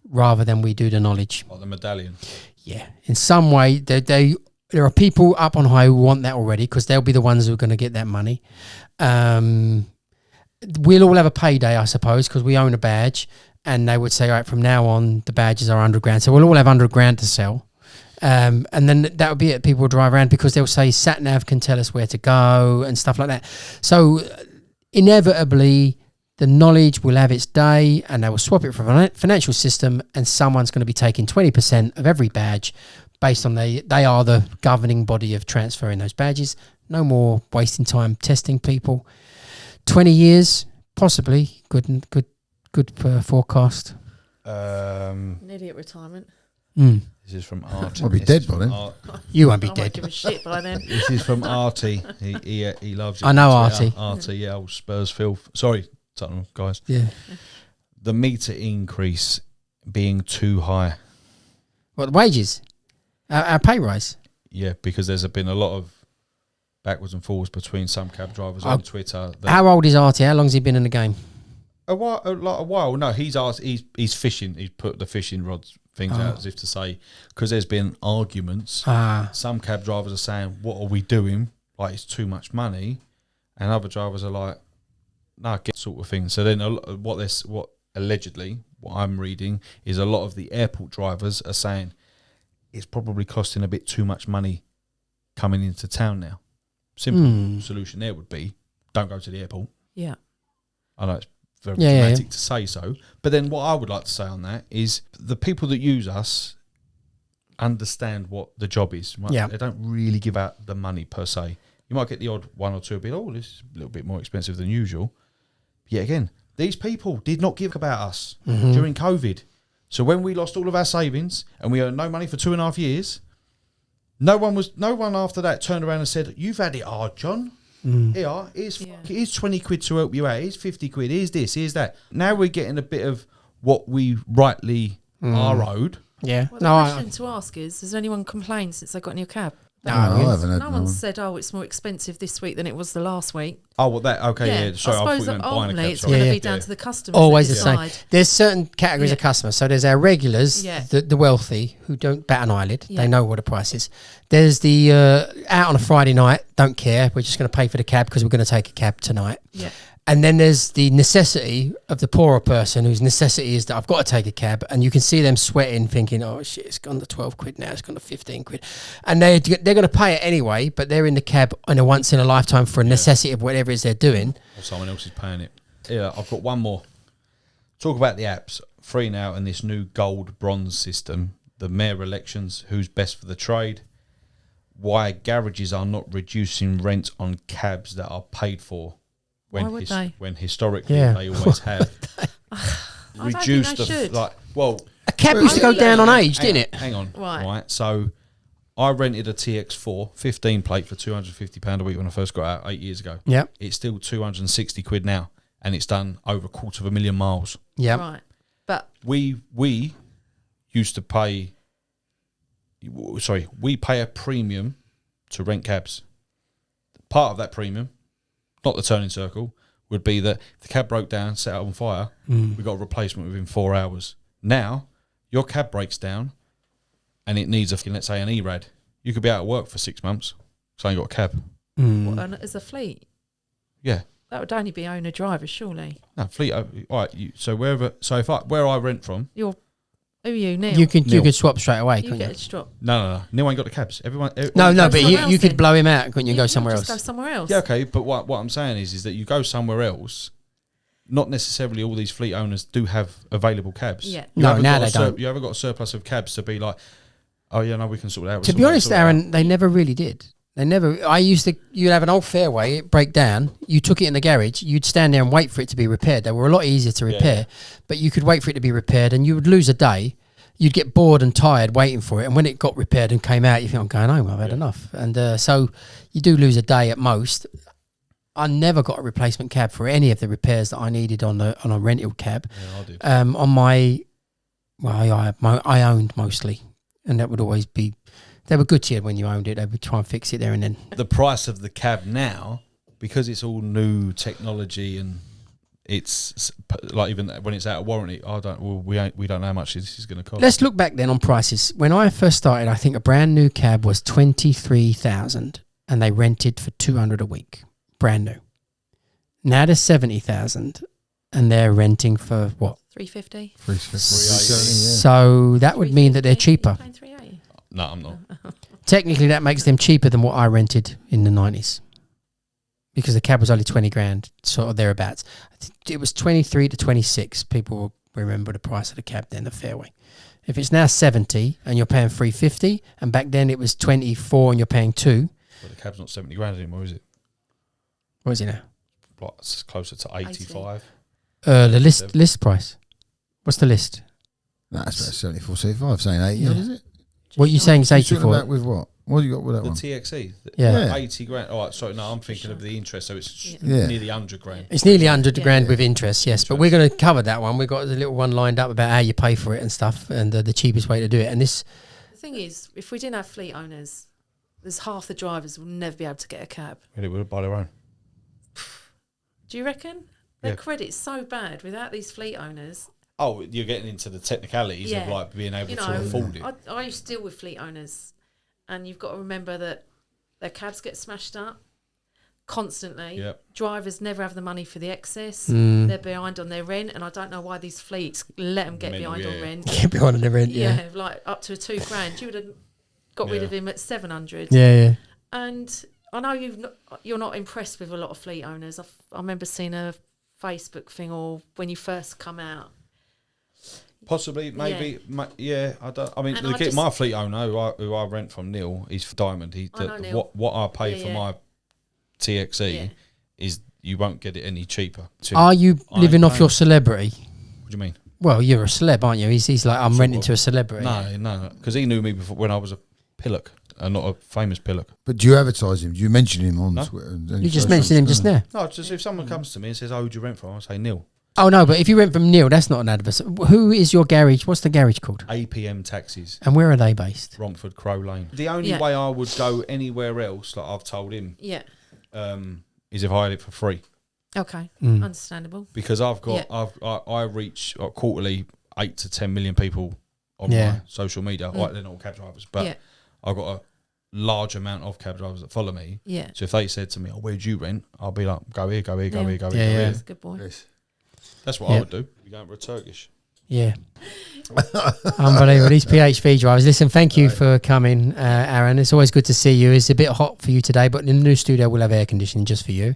rather than we do the knowledge. Like the medallion. Yeah, in some way, there are people up on high who want that already because they'll be the ones who are going to get that money. We'll all have a payday, I suppose, because we own a badge. And they would say, all right, from now on, the badges are £100,000. So we'll all have £100,000 to sell. And then that would be it. People will drive around because they'll say sat-nav can tell us where to go and stuff like that. So inevitably, the knowledge will have its day and they will swap it for a financial system and someone's going to be taking 20% of every badge based on they are the governing body of transferring those badges. No more wasting time testing people. 20 years, possibly. Good forecast. Nearly at retirement. This is from Artie. I'll be dead by then. You won't be I won't dead. give a shit by then. This is from Artie. He loves it. I know on Twitter. Artie. Artie, yeah, old Spurs filth. Sorry, Tottenham guys. Yeah. The meter increase being too high. What, the wages? Our pay rise? Yeah, because there's been a lot of backwards and forwards between some cab drivers on Twitter. How old is Artie? How long's he been in the game? A while. No, he's fishing. He's put the fishing rods things out as if to say, because there's been arguments. Some cab drivers are saying, "What are we doing? Like it's too much money," and other drivers are like, "No, get sort of thing." So then, what allegedly what I'm reading is a lot of the airport drivers are saying it's probably costing a bit too much money coming into town now. Simple solution there would be don't go to the airport. Yeah. I know it's very Yeah, dramatic to say so. But then what I would like to say on that is the people that use us understand what the job is. Right? Yeah. They don't really give out the money per se. You might get the odd one or two a bit, oh, this is a little bit more expensive than usual. Yet again, these people did not give about us during COVID. So when we lost all of our savings and we earned no money for 2.5 years, no one after that turned around and said, "You've had it hard, John. Here, here's 20 quid to help you out. Here's 50 quid. Here's this, here's that." Now we're getting a bit of what we rightly are owed. Yeah. Well, the question to ask is, has anyone complained since they got in your cab? No, I haven't had No one said, "Oh, it's more expensive this week than it was the last week." Oh, well, that okay, yeah. Sorry, I thought you meant buying a cab. It's going to be down to the customers. Always the same. There's certain categories of customers. So there's our regulars, the wealthy, who don't bat an eyelid. They know what the price is. There's the out on a Friday night, don't care. We're just going to pay for the cab because we're going to take a cab tonight. Yeah. And then there's the necessity of the poorer person whose necessity is that I've got to take a cab, and you can see them sweating, thinking, "Oh shit, it's gone to 12 quid now. It's gone to 15 quid," and they're going to pay it anyway. But they're in the cab on a once in a lifetime for a necessity of whatever it is they're doing. Or someone else is paying it. Yeah, I've got one more. Talk about the apps. Free now and this new gold bronze system. The mayor elections. Who's best for the trade? Why garages are not reducing rent on cabs that are paid for. Why would they? When historically they always have. Reduced a cab used to go down on age, didn't it? Hang on. Right. So I rented a TX4 15 plate for £250 a week when I first got out 8 years ago. Yeah. It's still 260 quid now, and it's done over 250,000 miles. Yeah. Right. But we used to pay. Sorry, we pay a premium to rent cabs. Part of that premium, not the turning circle, would be that if the cab broke down, set out on fire, we got a replacement within 4 hours. Now, your cab breaks down and it needs let's say an E-Rad. You could be out of work for 6 months, so you ain't got a cab. what, as a fleet, Yeah. that would only be owner-driver, surely. No, fleet. All right, where I rent from... Who are you, Neil? You could swap straight away, couldn't get you? a strop. No. Neil ain't got the cabs. Everyone No, but you else could then. blow him out, couldn't you? Go somewhere Just else. go somewhere else. Yeah, okay, but what I'm saying is that you go somewhere else, not necessarily all these fleet owners do have available cabs. Yeah. No, now they don't. You haven't got a surplus of cabs to be like, oh yeah, no, we can sort it out. To be honest, Aaron, they never really did. You'd have an old Fairway, it break down, you took it in the garage, you'd stand there and wait for it to be repaired. They were a lot easier to repair, but you could wait for it to be repaired and you would lose a day. You'd get bored and tired waiting for it, and when it got repaired and came out, you think, I'm going home, I've had enough. And so you do lose a day at most. I never got a replacement cab for any of the repairs that I needed on a rental cab. Yeah, I did. I owned mostly, and that would always be. They were good to you when you owned it. They would try and fix it there and then. The price of the cab now, because it's all new technology and it's like even when it's out of warranty, we don't know how much this is going to cost. Let's look back then on prices. When I first started, I think a brand new cab was 23,000, and they rented for 200 a week, brand new. Now they're 70,000, and they're renting for what? 350. 350. So that would mean that they're cheaper. You're paying 380. No, I'm not. Technically, that makes them cheaper than what I rented in the 90s. Because the cab was only 20 grand, sort of thereabouts. It was 23 to 26. People will remember the price of the cab then, the Fairway. If it's now 70 and you're paying 350, and back then it was 24 and you're paying 2. Well, the cab's not 70 grand anymore, is it? What is it now? Like, it's closer to 85. The list price. What's the list? No, that's about 74, 75, saying 80, is it? What are you saying is You're talking 84? about with what? What have you got with that The one? TXE? Yeah. 80 grand. All right, sorry, no, I'm thinking of the interest, so it's Yeah. nearly 100 grand. It's nearly 100 grand with interest, yes. But we're going to cover that one. We've got a little one lined up about how you pay for it and stuff, and the cheapest way to do it. And this... The thing is, if we didn't have fleet owners, there's half the drivers will never be able to get a cab. Really, would buy their own. Do you reckon? Their credit's so bad without these fleet owners. Oh, you're getting into the technicalities of like being able to afford it. I used to deal with fleet owners, and you've got to remember that their cabs get smashed up constantly. Yep. Drivers never have the money for the excess. They're behind on their rent, and I don't know why these fleets let them get behind on rent. Get behind on the rent, Yeah, like up to £2 grand. You would have got rid of him at 700. Yeah. And I know you're not impressed with a lot of fleet owners. I remember seeing a Facebook thing, or when you first come out. Possibly, maybe, I don't. I mean, my fleet owner, who I rent from, Neil, he's for Diamond. What I pay for my TXE is you won't get it any cheaper. Are you living off your celebrity? What do you mean? Well, you're a celeb, aren't you? He's like, I'm renting to a celebrity. No, because he knew me before when I was a pillock, and not a famous pillock. But do you advertise him? Do you mention him on Twitter? You just mentioned him just now. No, just if someone comes to me and says, "Oh, who do you rent from?" I say Neil. Oh no, but if you rent from Neil, that's not an advert. Who is your garage? What's the garage called? APM Taxis. And where are they based? Romford, Crow Lane. The only way I would go anywhere else, like I've told him, is if I had it for free. Okay, understandable. Because I've got, I reach quarterly 8 to 10 million people on my social media. Right, they're not all cab drivers, but I've got a large amount of cab drivers that follow me. Yeah. So if they said to me, "Oh, where'd you rent?" I'll be like, "Go here, go here, go here, go here." Yeah, that's a good boy. Yes. That's what I would do. You're going for a Turkish. Yeah. Unbelievable. These PHV drivers. Listen, thank you for coming, Aaron. It's always good to see you. It's a bit hot for you today, but in the new studio we'll have air conditioning just for you.